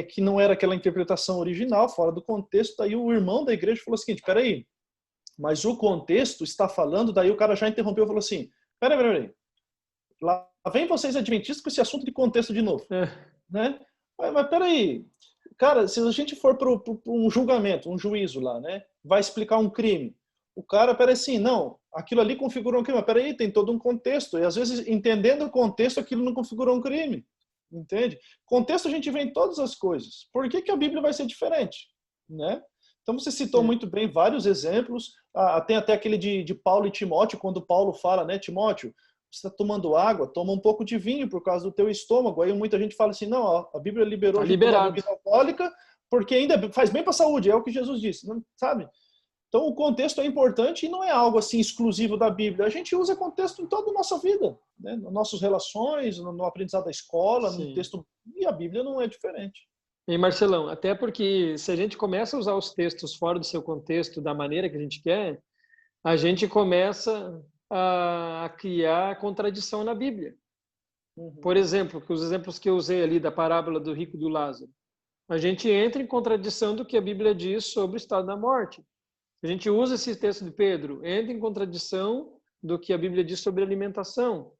que não era aquela interpretação original, fora do contexto. Daí o irmão da igreja falou o seguinte: peraí, mas o contexto está falando. Daí o cara já interrompeu e falou assim: peraí, lá vem vocês adventistas com esse assunto de contexto de novo, né? Mas peraí, cara, se a gente for para um julgamento, um juízo lá, né, vai explicar um crime. O cara, peraí, assim, não, aquilo ali configurou um crime. Mas peraí, tem todo um contexto. E às vezes, entendendo o contexto, aquilo não configurou um crime. Entende? Contexto a gente vê em todas as coisas. Por que a Bíblia vai ser diferente? Né? Então você citou muito bem vários exemplos. Tem até aquele de Paulo e Timóteo, quando Paulo fala, né, Timóteo, você está tomando água, toma um pouco de vinho por causa do teu estômago. Aí muita gente fala assim, não, ó, a Bíblia liberou Tá de tomar liberado. bebida alcoólica porque ainda faz bem para a saúde, é o que Jesus disse, não, sabe? Então o contexto é importante e não é algo assim exclusivo da Bíblia. A gente usa contexto em toda a nossa vida, né? Nas nossas relações, no aprendizado da escola, no Sim. texto, e a Bíblia não é diferente. E Marcelão, até porque se a gente começa a usar os textos fora do seu contexto da maneira que a gente quer, a gente começa a criar contradição na Bíblia. Por exemplo, os exemplos que eu usei ali da parábola do rico e do Lázaro. A gente entra em contradição do que a Bíblia diz sobre o estado da morte. A gente usa esse texto de Pedro, entra em contradição do que a Bíblia diz sobre alimentação.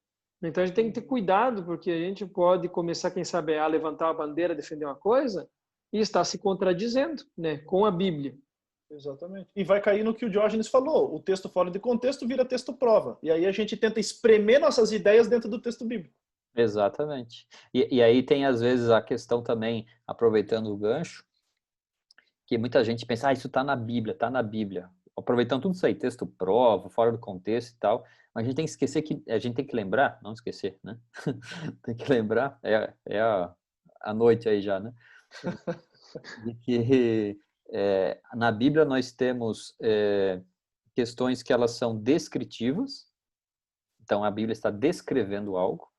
Então a gente tem que ter cuidado, porque a gente pode começar, quem sabe, a levantar a bandeira, defender uma coisa e estar se contradizendo, né, com a Bíblia. Exatamente. E vai cair no que o Diógenes falou. O texto fora de contexto vira texto prova. E aí a gente tenta espremer nossas ideias dentro do texto bíblico. Exatamente. E aí tem, às vezes, a questão também, aproveitando o gancho, que muita gente pensa, ah, isso está na Bíblia, está na Bíblia. Aproveitando tudo isso aí, texto prova, fora do contexto e tal, mas a gente tem que esquecer que, a gente tem que lembrar, não esquecer, né? Tem que lembrar, é a noite aí já, né? De que na Bíblia nós temos questões que elas são descritivas, então a Bíblia está descrevendo algo,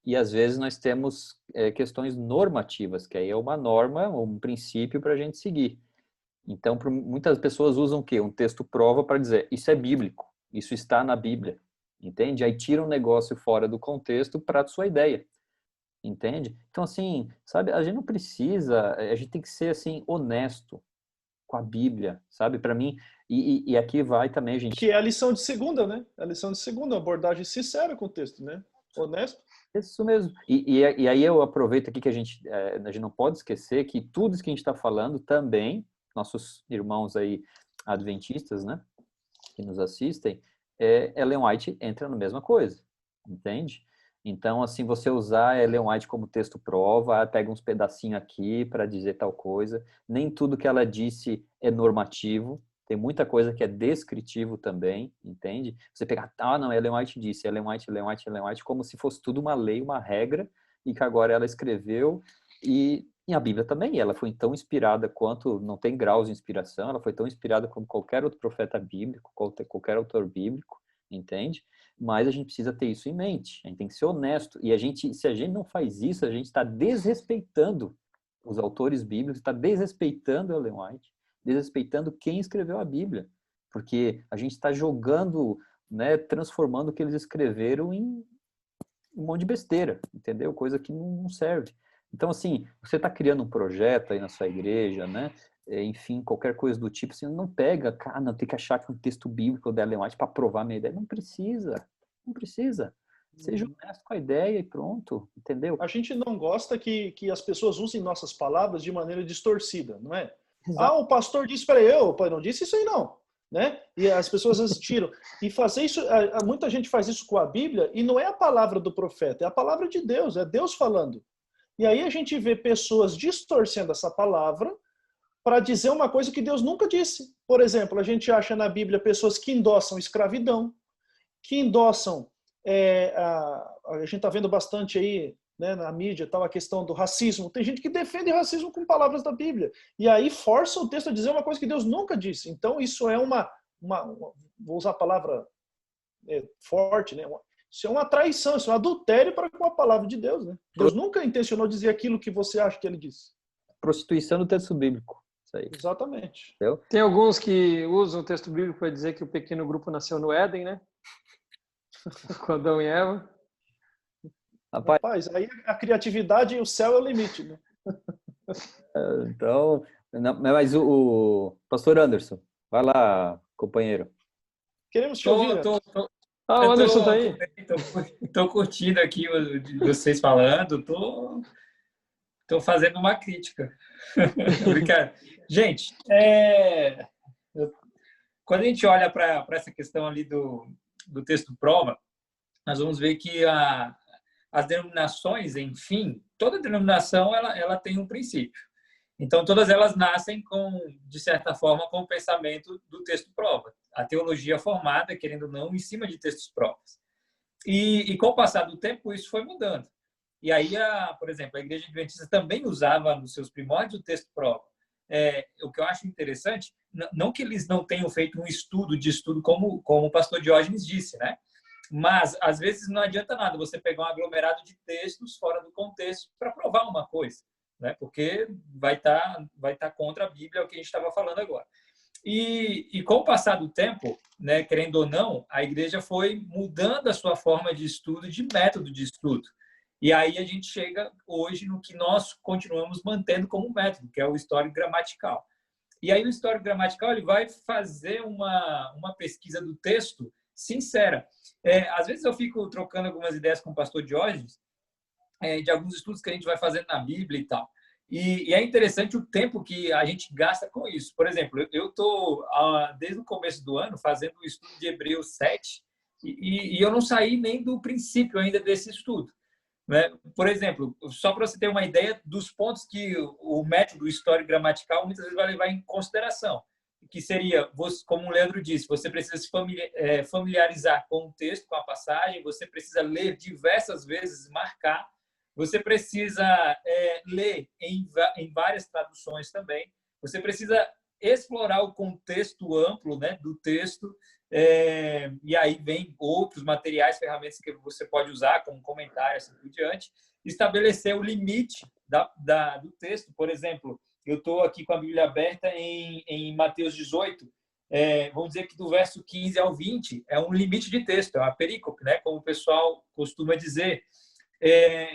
e às vezes nós temos questões normativas, que aí é uma norma, um princípio para a gente seguir. Então, muitas pessoas usam o quê? Um texto prova para dizer, isso é bíblico, isso está na Bíblia, entende? Aí tira um negócio fora do contexto para a sua ideia, entende? Então, assim, sabe, a gente não precisa, a gente tem que ser, assim, honesto com a Bíblia, sabe? Para mim, e aqui vai também, gente... Que é a lição de segunda, né? A lição de segunda, a abordagem sincera com o texto, né? Honesto. Isso mesmo. E aí eu aproveito aqui que a gente não pode esquecer que tudo isso que a gente está falando também, nossos irmãos aí adventistas, né, que nos assistem, Ellen White entra na mesma coisa, entende? Então, assim, você usar Ellen White como texto prova, pega uns pedacinhos aqui para dizer tal coisa, nem tudo que ela disse é normativo, tem muita coisa que é descritivo também, entende? Você pegar, não, Ellen White disse, Ellen White, como se fosse tudo uma lei, uma regra, e que agora ela escreveu, e a Bíblia também, ela foi tão inspirada quanto, não tem graus de inspiração, ela foi tão inspirada como qualquer outro profeta bíblico, qualquer autor bíblico, entende? Mas a gente precisa ter isso em mente, a gente tem que ser honesto, e se a gente não faz isso, a gente está desrespeitando os autores bíblicos, está desrespeitando Ellen White, desrespeitando quem escreveu a Bíblia, porque a gente está jogando, né, transformando o que eles escreveram em um monte de besteira, entendeu? Coisa que não serve. Então, assim, você está criando um projeto aí na sua igreja, né? Enfim, qualquer coisa do tipo, assim, não pega, cara, não tem que achar que um texto bíblico da Ellen White para provar a minha ideia. Não precisa, não precisa. Seja honesto com a ideia e pronto, entendeu? A gente não gosta que as pessoas usem nossas palavras de maneira distorcida, não é? Exato. O pastor disse para eu, pai, não disse isso aí não, né? E as pessoas às vezes tiram. E fazer isso, muita gente faz isso com a Bíblia e não é a palavra do profeta, é a palavra de Deus, é Deus falando. E aí a gente vê pessoas distorcendo essa palavra para dizer uma coisa que Deus nunca disse. Por exemplo, a gente acha na Bíblia pessoas que endossam escravidão, que endossam, a gente está vendo bastante aí, né, na mídia, tal, a questão do racismo. Tem gente que defende racismo com palavras da Bíblia. E aí força o texto a dizer uma coisa que Deus nunca disse. Então isso é vou usar a palavra forte, né? Isso é uma traição, isso é um adultério para com a palavra de Deus, né? Deus nunca intencionou dizer aquilo que você acha que ele disse. Prostituição do texto bíblico. Isso aí. Exatamente. Entendeu? Tem alguns que usam o texto bíblico para dizer que o pequeno grupo nasceu no Éden, né? Com Adão e Eva. Rapaz, aí a criatividade e o céu é o limite, né? Então, mas o pastor Anderson, vai lá, companheiro. Queremos te ouvir. O Anderson tá aí. Tô curtindo aqui vocês falando, tô fazendo uma crítica. Obrigado. Gente, quando a gente olha para essa questão ali do texto prova, nós vamos ver que as denominações, enfim, toda denominação ela tem um princípio. Então, todas elas nascem de certa forma, com o pensamento do texto prova. A teologia formada, querendo ou não, em cima de textos provas. E com o passar do tempo, isso foi mudando. E aí, por exemplo, a Igreja Adventista também usava nos seus primórdios o texto próprio. O que eu acho interessante, não que eles não tenham feito um estudo de estudo, como o pastor Diógenes disse, né? Mas, às vezes, não adianta nada você pegar um aglomerado de textos fora do contexto para provar uma coisa, né? Porque vai estar contra a Bíblia, é o que a gente estava falando agora. E com o passar do tempo, né, querendo ou não, a igreja foi mudando a sua forma de estudo, de método de estudo. E aí a gente chega hoje no que nós continuamos mantendo como método, que é o histórico gramatical. E aí o histórico gramatical ele vai fazer uma pesquisa do texto sincera. Às vezes eu fico trocando algumas ideias com o pastor Diógenes, de alguns estudos que a gente vai fazendo na Bíblia e tal. E é interessante o tempo que a gente gasta com isso. Por exemplo, eu estou, desde o começo do ano, fazendo o estudo de Hebreus 7 e eu não saí nem do princípio ainda desse estudo, né? Por exemplo, só para você ter uma ideia dos pontos que o método histórico gramatical muitas vezes vai levar em consideração, que seria, como o Leandro disse, você precisa se familiarizar com o texto, com a passagem, você precisa ler diversas vezes, marcar, você precisa ler em várias traduções também, você precisa explorar o contexto amplo, né, do texto, e aí vem outros materiais, ferramentas que você pode usar, como comentário, assim por diante, estabelecer o limite do texto. Por exemplo, eu estou aqui com a Bíblia aberta em Mateus 18, vamos dizer que do verso 15 ao 20 é um limite de texto, é uma perícope, né, como o pessoal costuma dizer.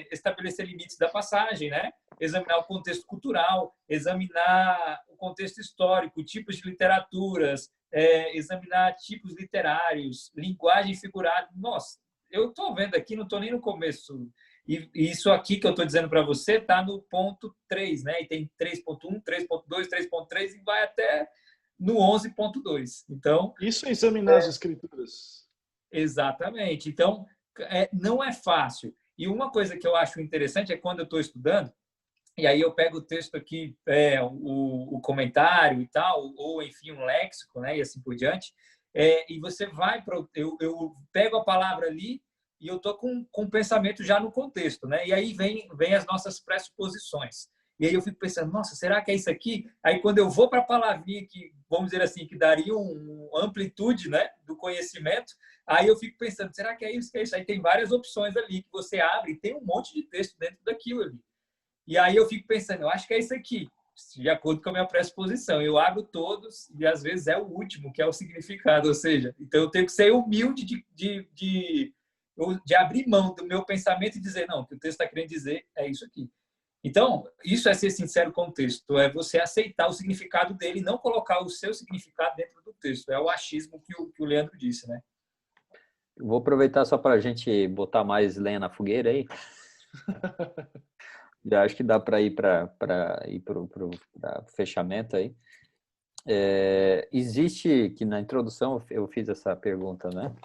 Estabelecer limites da passagem, né? Examinar o contexto cultural, examinar o contexto histórico, tipos de literaturas, examinar tipos literários, linguagem figurada. Nossa, eu estou vendo aqui, não estou nem no começo. E isso aqui que eu estou dizendo para você está no ponto 3, né? E tem 3.1, 3.2, 3.3 e vai até no 11.2. Então, isso é examinar as escrituras. Exatamente. Então, não é fácil. E uma coisa que eu acho interessante é quando eu estou estudando, e aí eu pego o texto aqui, o comentário e tal, ou enfim, um léxico, né, e assim por diante, e você vai para... Eu pego a palavra ali e eu estou com o pensamento já no contexto, né? E aí vem as nossas pressuposições. E aí eu fico pensando, nossa, será que é isso aqui? Aí quando eu vou para a palavrinha que, vamos dizer assim, que daria uma amplitude, né, do conhecimento, aí eu fico pensando, será que é isso? Que é isso? Aí tem várias opções ali que você abre e tem um monte de texto dentro daquilo ali. E aí eu fico pensando, eu acho que é isso aqui, de acordo com a minha pressuposição. Eu abro todos e às vezes é o último, que é o significado. Ou seja, então eu tenho que ser humilde de abrir mão do meu pensamento e dizer, não, o que o texto está querendo dizer é isso aqui. Então, isso é ser sincero com o texto, é você aceitar o significado dele e não colocar o seu significado dentro do texto. É o achismo que o Leandro disse, né? Eu vou aproveitar só para a gente botar mais lenha na fogueira aí. Já acho que dá para ir para o fechamento aí. Existe, que na introdução eu fiz essa pergunta, né?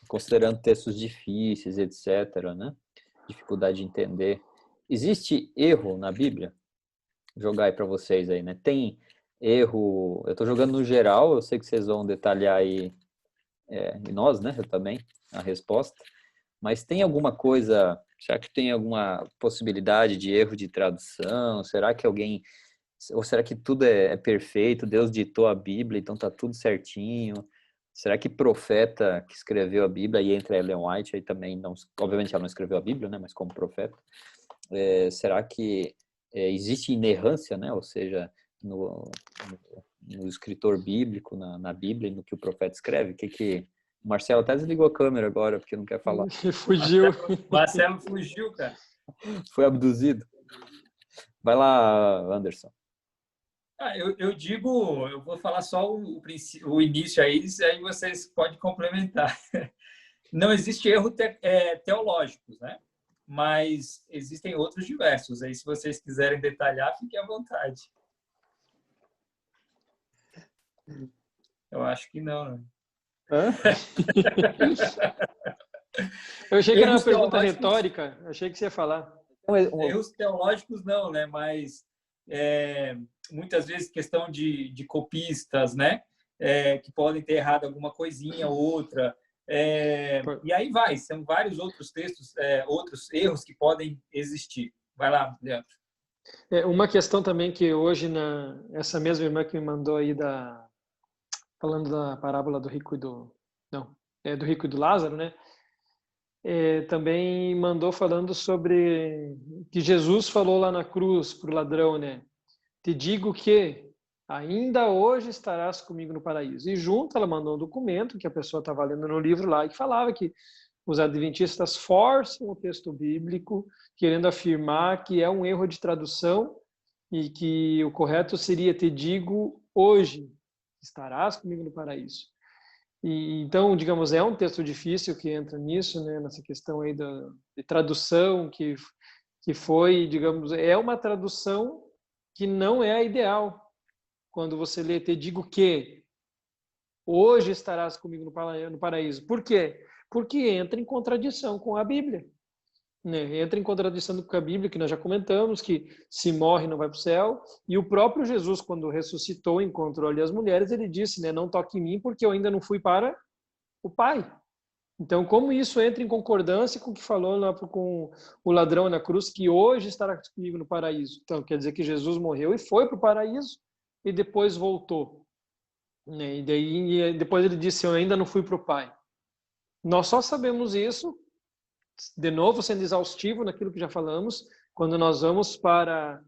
Considerando textos difíceis, etc., né? Dificuldade de entender. Existe erro na Bíblia? Vou jogar aí para vocês aí, né? Tem erro, eu estou jogando no geral, eu sei que vocês vão detalhar aí, e nós, né? Eu também, a resposta. Mas tem alguma coisa, será que tem alguma possibilidade de erro de tradução? Será que alguém, ou será que tudo é perfeito? Deus ditou a Bíblia, então tá tudo certinho? Será que profeta que escreveu a Bíblia, e entra Ellen White aí também, não, obviamente ela não escreveu a Bíblia, né? Mas como profeta, será que existe inerrância, né? Ou seja, no escritor bíblico, na Bíblia, no que o profeta escreve? O Marcelo até desligou a câmera agora, porque não quer falar. Fugiu. Marcelo fugiu, cara. Foi abduzido. Vai lá, Anderson. Eu vou falar só o início aí vocês podem complementar. Não existe erro teológicos, né? Mas existem outros diversos. Aí, se vocês quiserem detalhar, fiquem à vontade. Eu acho que não, né? Eu achei que era uma pergunta retórica. Eu achei que você ia falar. Erros teológicos não, né? Mas muitas vezes questão de copistas, né? Que podem ter errado alguma coisinha ou outra. E aí são vários outros textos, outros erros que podem existir. Vai lá, Leandro. Uma questão também que hoje, essa mesma irmã que me mandou aí, falando da parábola do rico e do Lázaro, né? Também mandou falando sobre que Jesus falou lá na cruz para o ladrão, né? Te digo que ainda hoje estarás comigo no paraíso. E junto ela mandou um documento que a pessoa estava lendo no livro lá e que falava que os adventistas forçam o texto bíblico, querendo afirmar que é um erro de tradução e que o correto seria te digo hoje estarás comigo no paraíso. E então, digamos, é um texto difícil que entra nisso, né, nessa questão aí de tradução que foi, digamos, é uma tradução que não é a ideal. Quando você lê te digo que hoje estarás comigo no paraíso. Por quê? Porque entra em contradição com a Bíblia. Né? Entra em contradição com a Bíblia, que nós já comentamos, que se morre não vai para o céu. E o próprio Jesus, quando ressuscitou, encontrou ali as mulheres, ele disse, né, não toque em mim, porque eu ainda não fui para o Pai. Então, como isso entra em concordância com o que falou lá com o ladrão na cruz, que hoje estará comigo no paraíso? Então, quer dizer que Jesus morreu e foi para o paraíso e depois voltou. Né? E depois ele disse, eu ainda não fui para o Pai. Nós só sabemos isso, de novo, sendo exaustivo naquilo que já falamos, quando nós vamos para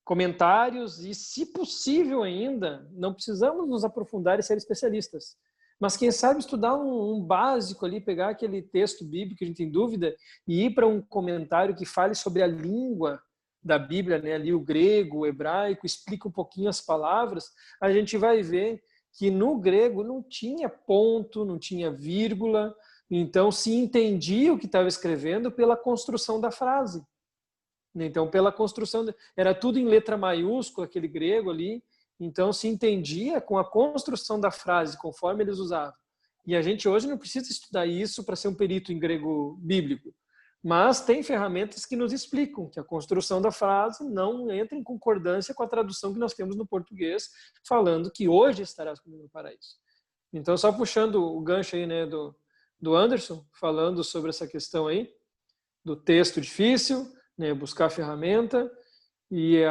comentários e, se possível ainda, não precisamos nos aprofundar e ser especialistas. Mas quem sabe estudar um básico ali, pegar aquele texto bíblico que a gente tem dúvida e ir para um comentário que fale sobre a língua da Bíblia, né? Ali o grego, o hebraico, explica um pouquinho as palavras, a gente vai ver que no grego não tinha ponto, não tinha vírgula, então se entendia o que estava escrevendo pela construção da frase. Então, pela construção, era tudo em letra maiúscula, aquele grego ali, então se entendia com a construção da frase, conforme eles usavam. E a gente hoje não precisa estudar isso para ser um perito em grego bíblico, mas tem ferramentas que nos explicam que a construção da frase não entra em concordância com a tradução que nós temos no português, falando que hoje estarás comigo no paraíso. Então, só puxando o gancho aí, né, do Anderson, falando sobre essa questão aí, do texto difícil, né, buscar a ferramenta e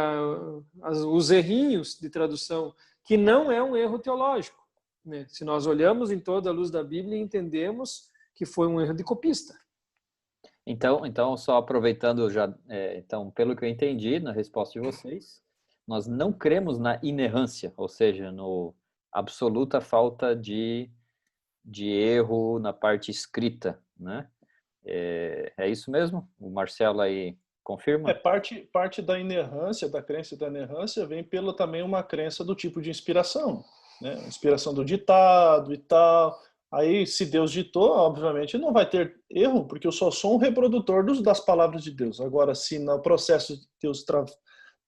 os errinhos de tradução, que não é um erro teológico. Né? Se nós olhamos em toda a luz da Bíblia, entendemos que foi um erro de copista. Então só aproveitando já, então, pelo que eu entendi na resposta de vocês, nós não cremos na inerrância, ou seja, no absoluta falta de erro na parte escrita, né? É isso mesmo? O Marcelo aí confirma? Parte da inerrância, da crença da inerrância, vem pela também uma crença do tipo de inspiração, né? Inspiração do ditado e tal. Aí, se Deus ditou, obviamente não vai ter erro, porque eu só sou um reprodutor das palavras de Deus. Agora, se no processo Deus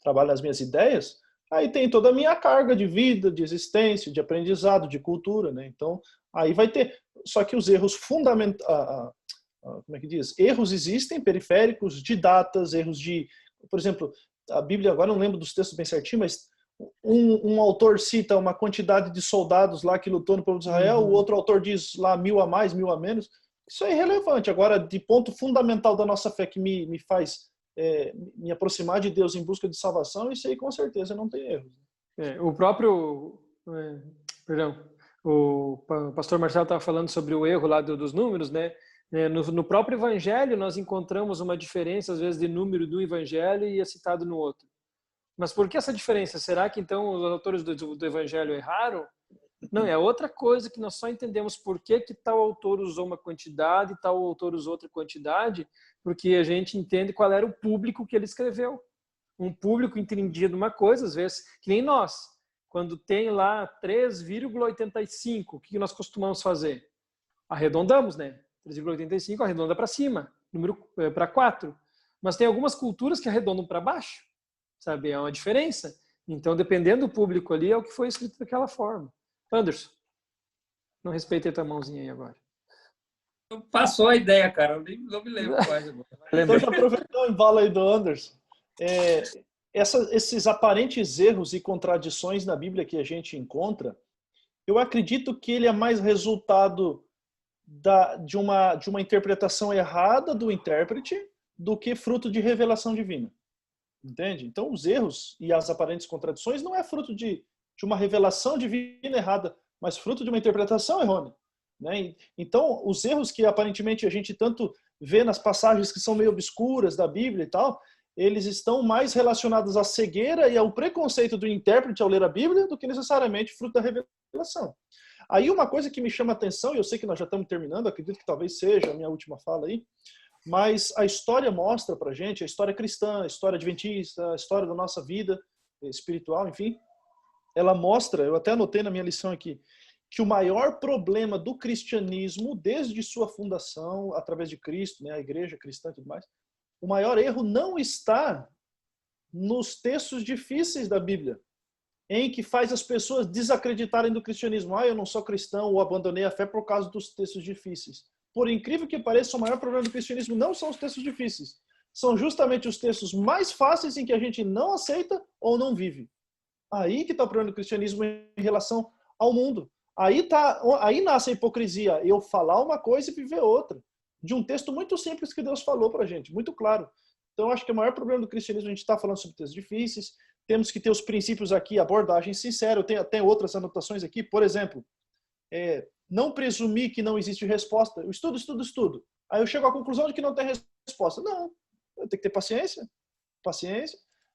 trabalha as minhas ideias, aí tem toda a minha carga de vida, de existência, de aprendizado, de cultura, né? Então, aí vai ter. Só que os erros fundamentais, como é que diz? Erros existem, periféricos, de datas, erros de... Por exemplo, a Bíblia, agora não lembro dos textos bem certinho, mas um autor cita uma quantidade de soldados lá que lutou no povo de Israel, o outro autor diz lá 1000 a mais, 1000 a menos. Isso é irrelevante. Agora, de ponto fundamental da nossa fé que me faz me aproximar de Deus em busca de salvação, isso aí com certeza não tem erros. O próprio... o pastor Marcelo estava falando sobre o erro lá dos números, né? No próprio Evangelho nós encontramos uma diferença, às vezes, de número do Evangelho e é citado no outro. Mas por que essa diferença? Será que então os autores do Evangelho erraram? Não, é outra coisa que nós só entendemos por que tal autor usou uma quantidade e tal autor usou outra quantidade, porque a gente entende qual era o público que ele escreveu. Um público entendido uma coisa, às vezes, que nem nós. Quando tem lá 3,85, o que nós costumamos fazer? Arredondamos, né? 3,85 arredonda para cima, número para 4. Mas tem algumas culturas que arredondam para baixo, sabe? É uma diferença. Então, dependendo do público ali, é o que foi escrito daquela forma. Anderson, não respeitei tua mãozinha aí agora. Passou a ideia, cara. Eu não me lembro mais agora. Então, já aproveitou o embalo aí do Anderson. Esses aparentes erros e contradições na Bíblia que a gente encontra, eu acredito que ele é mais resultado de uma interpretação errada do intérprete do que fruto de revelação divina. Entende? Então, os erros e as aparentes contradições não é fruto de uma revelação divina errada, mas fruto de uma interpretação errônea. Né? Então, os erros que aparentemente a gente tanto vê nas passagens que são meio obscuras da Bíblia e tal, eles estão mais relacionados à cegueira e ao preconceito do intérprete ao ler a Bíblia do que necessariamente fruto da revelação. Aí uma coisa que me chama a atenção, e eu sei que nós já estamos terminando, acredito que talvez seja a minha última fala aí, mas a história mostra pra gente, a história cristã, a história adventista, a história da nossa vida espiritual, enfim, ela mostra, eu até anotei na minha lição aqui, que o maior problema do cristianismo, desde sua fundação, através de Cristo, né, a igreja cristã e tudo mais, o maior erro não está nos textos difíceis da Bíblia, em que faz as pessoas desacreditarem do cristianismo. Eu não sou cristão ou abandonei a fé por causa dos textos difíceis. Por incrível que pareça, o maior problema do cristianismo não são os textos difíceis. São justamente os textos mais fáceis em que a gente não aceita ou não vive. Aí que está o problema do cristianismo em relação ao mundo. Aí nasce a hipocrisia. Eu falar uma coisa e viver outra. De um texto muito simples que Deus falou para a gente, muito claro. Então, eu acho que o maior problema do cristianismo, a gente está falando sobre textos difíceis, temos que ter os princípios aqui, abordagem sincera. Eu tenho até outras anotações aqui, por exemplo, não presumir que não existe resposta. Eu estudo. Aí eu chego à conclusão de que não tem resposta. Não, eu tenho que ter paciência.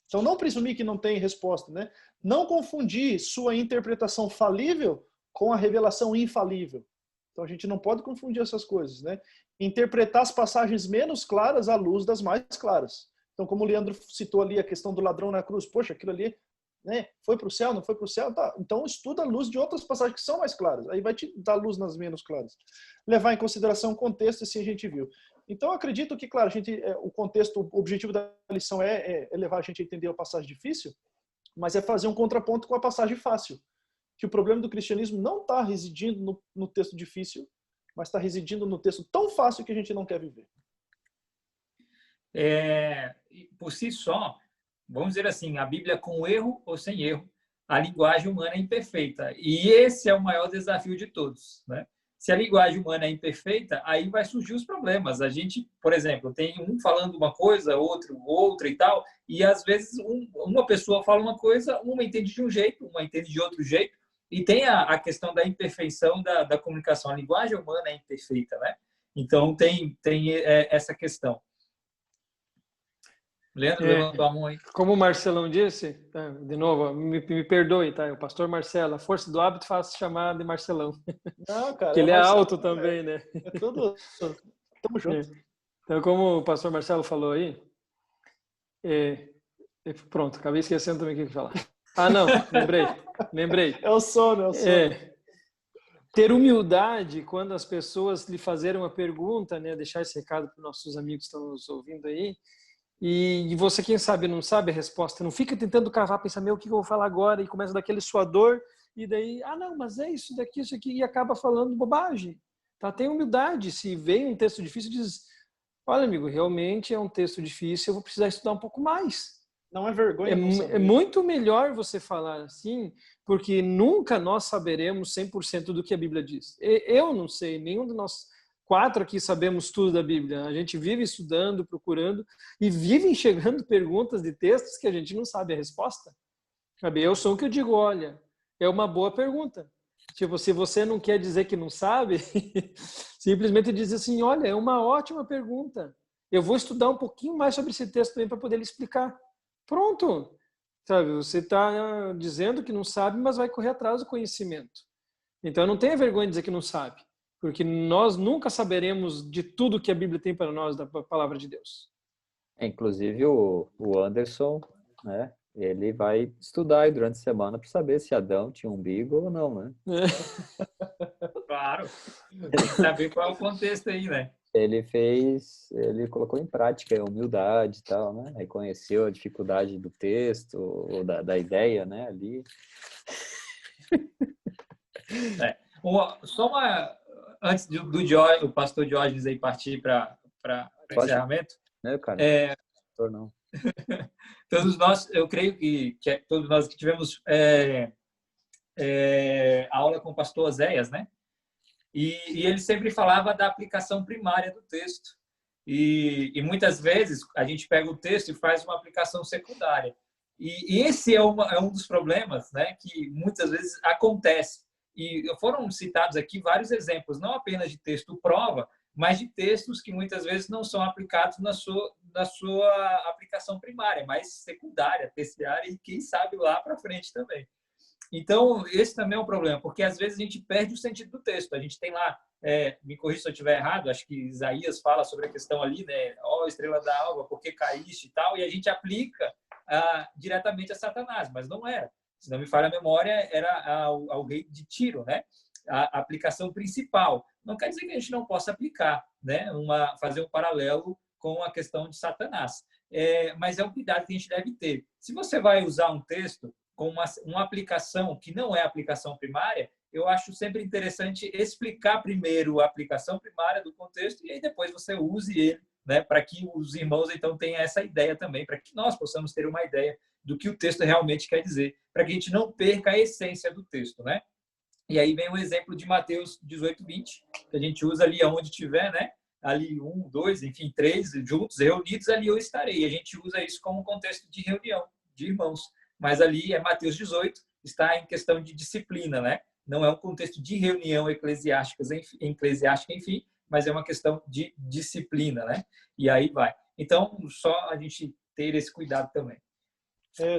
Então, não presumir que não tem resposta, né? Não confundir sua interpretação falível com a revelação infalível. Então, a gente não pode confundir essas coisas, né? Interpretar as passagens menos claras à luz das mais claras. Então, como o Leandro citou ali a questão do ladrão na cruz, poxa, aquilo ali, né, foi para o céu, não foi para o céu? Tá. Então, estuda a luz de outras passagens que são mais claras. Aí vai te dar luz nas menos claras. Levar em consideração o contexto, assim a gente viu. Então, eu acredito que, claro, o contexto, o objetivo da lição é levar a gente a entender a passagem difícil, mas é fazer um contraponto com a passagem fácil. Que o problema do cristianismo não está residindo no texto difícil, mas está residindo no texto tão fácil que a gente não quer viver. Por si só, vamos dizer assim, a Bíblia com erro ou sem erro, a linguagem humana é imperfeita. E esse é o maior desafio de todos, né? Se a linguagem humana é imperfeita, aí vai surgir os problemas. A gente, por exemplo, tem um falando uma coisa, outro outra e tal, e às vezes uma pessoa fala uma coisa, uma entende de um jeito, uma entende de outro jeito, e tem a questão da imperfeição da comunicação. A linguagem humana é imperfeita, né? Então, tem essa questão. Leandro, levantou a mão aí. Como o Marcelão disse, de novo, me perdoe, tá? O pastor Marcelo, a força do hábito faz chamar de Marcelão. Não, cara. Porque ele é alto também, né? É tudo. Tamo junto. Então, como o pastor Marcelo falou aí, pronto, acabei esquecendo também o que falar. Ah, não, lembrei. É o sono. Ter humildade quando as pessoas lhe fazerem uma pergunta, né? Deixar esse recado para os nossos amigos que estão nos ouvindo aí. E você, quem sabe, não sabe a resposta. Não fica tentando cavar, pensar, o que eu vou falar agora? E começa daquele suador. E daí, não, mas é isso daqui, isso aqui. E acaba falando bobagem. Tá? Tem humildade. Se vem um texto difícil, diz, olha, amigo, realmente é um texto difícil, eu vou precisar estudar um pouco mais. Não é vergonha. É muito melhor você falar assim, porque nunca nós saberemos 100% do que a Bíblia diz. Eu não sei, nenhum de nós 4 aqui sabemos tudo da Bíblia. A gente vive estudando, procurando e vive chegando perguntas de textos que a gente não sabe a resposta. Sabe? Eu sou o que eu digo, olha, é uma boa pergunta. Tipo, se você não quer dizer que não sabe, simplesmente diz assim, olha, é uma ótima pergunta. Eu vou estudar um pouquinho mais sobre esse texto também para poder lhe explicar. Pronto. Sabe? Você está dizendo que não sabe, mas vai correr atrás do conhecimento. Então, não tenha vergonha de dizer que não sabe. Porque nós nunca saberemos de tudo que a Bíblia tem para nós, da palavra de Deus. Inclusive o Anderson, né? Ele vai estudar aí durante a semana para saber se Adão tinha umbigo ou não, né? Claro. Tem que saber qual é o contexto aí, né? Ele colocou em prática a humildade e tal, né? Reconheceu a dificuldade do texto, ou da ideia, né? Ali. Só antes do pastor Diógenes aí partir para encerramento. Não, cara. Não. Todos nós, eu creio que todos nós que tivemos aula com o pastor Oséias, né? E ele sempre falava da aplicação primária do texto. E muitas vezes a gente pega o texto e faz uma aplicação secundária. E esse é um dos problemas, né, que muitas vezes acontece. E foram citados aqui vários exemplos, não apenas de texto prova, mas de textos que muitas vezes não são aplicados na sua aplicação primária, mas secundária, terciária e quem sabe lá para frente também. Então, esse também é um problema, porque às vezes a gente perde o sentido do texto. A gente tem lá, me corrija se eu estiver errado, acho que Isaías fala sobre a questão ali, né? Ó, estrela da alva, por que caíste e tal, e a gente aplica diretamente a Satanás, mas não era. Se não me falha a memória, era ao rei de Tiro, né? A aplicação principal. Não quer dizer que a gente não possa aplicar, né? Fazer um paralelo com a questão de Satanás. Mas é um cuidado que a gente deve ter. Se você vai usar um texto com uma aplicação que não é aplicação primária, eu acho sempre interessante explicar primeiro a aplicação primária do contexto e aí depois você use ele, né, para que os irmãos então tenham essa ideia também, para que nós possamos ter uma ideia do que o texto realmente quer dizer, para que a gente não perca a essência do texto, né? E aí vem o exemplo de Mateus 18:20, que a gente usa ali aonde tiver, né? Ali 1, 2, enfim, 3 juntos, reunidos, ali eu estarei. E a gente usa isso como contexto de reunião, de irmãos. Mas ali é Mateus 18, está em questão de disciplina, né? Não é um contexto de reunião eclesiástica, enfim, mas é uma questão de disciplina, né? E aí vai. Então, só a gente ter esse cuidado também.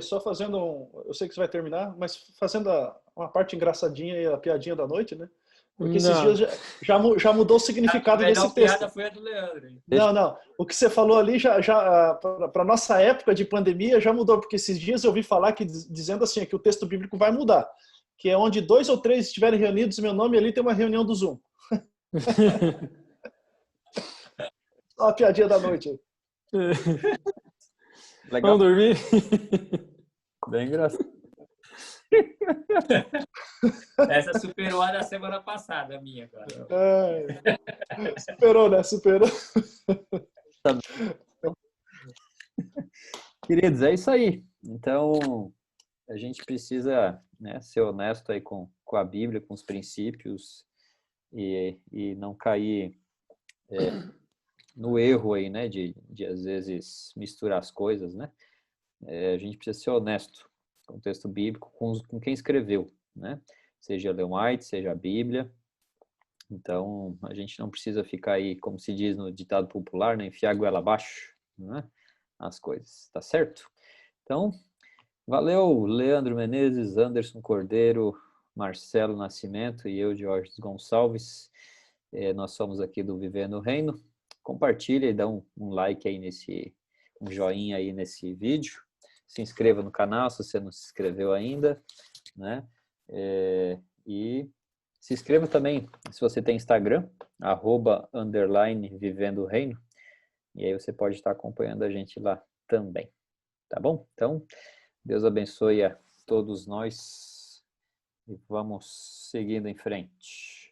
Só fazendo eu sei que você vai terminar, mas fazendo uma parte engraçadinha e a piadinha da noite, né? Porque esses dias já mudou o significado desse texto. A piada foi a do Leandro. Não. O que você falou ali já para nossa época de pandemia já mudou, porque esses dias eu ouvi falar que dizendo assim que o texto bíblico vai mudar, que é onde 2 ou 3 estiverem reunidos em meu nome, ali tem uma reunião do Zoom. Olha a piadinha da noite. Legal. Vamos dormir? Bem engraçado. Essa superou a da semana passada, a minha agora. Superou, né? Superou. Queridos, é isso aí. Então, a gente precisa, né, ser honesto aí com a Bíblia, com os princípios e não cair no erro aí, né, de às vezes misturar as coisas, né? A gente precisa ser honesto com o texto bíblico, com quem escreveu, né? Seja Ellen White, seja a Bíblia. Então, a gente não precisa ficar aí, como se diz no ditado popular, né, enfiar a goela abaixo, né, as coisas, tá certo? Então, valeu, Leandro Menezes, Anderson Cordeiro, Marcelo Nascimento e eu, Jorge Gonçalves. Nós somos aqui do Vivendo o Reino. Compartilha e dá um like aí um joinha aí nesse vídeo. Se inscreva no canal se você não se inscreveu ainda, né? E se inscreva também se você tem Instagram, @_Vivendo o Reino. E aí você pode estar acompanhando a gente lá também, tá bom? Então, Deus abençoe a todos nós e vamos seguindo em frente.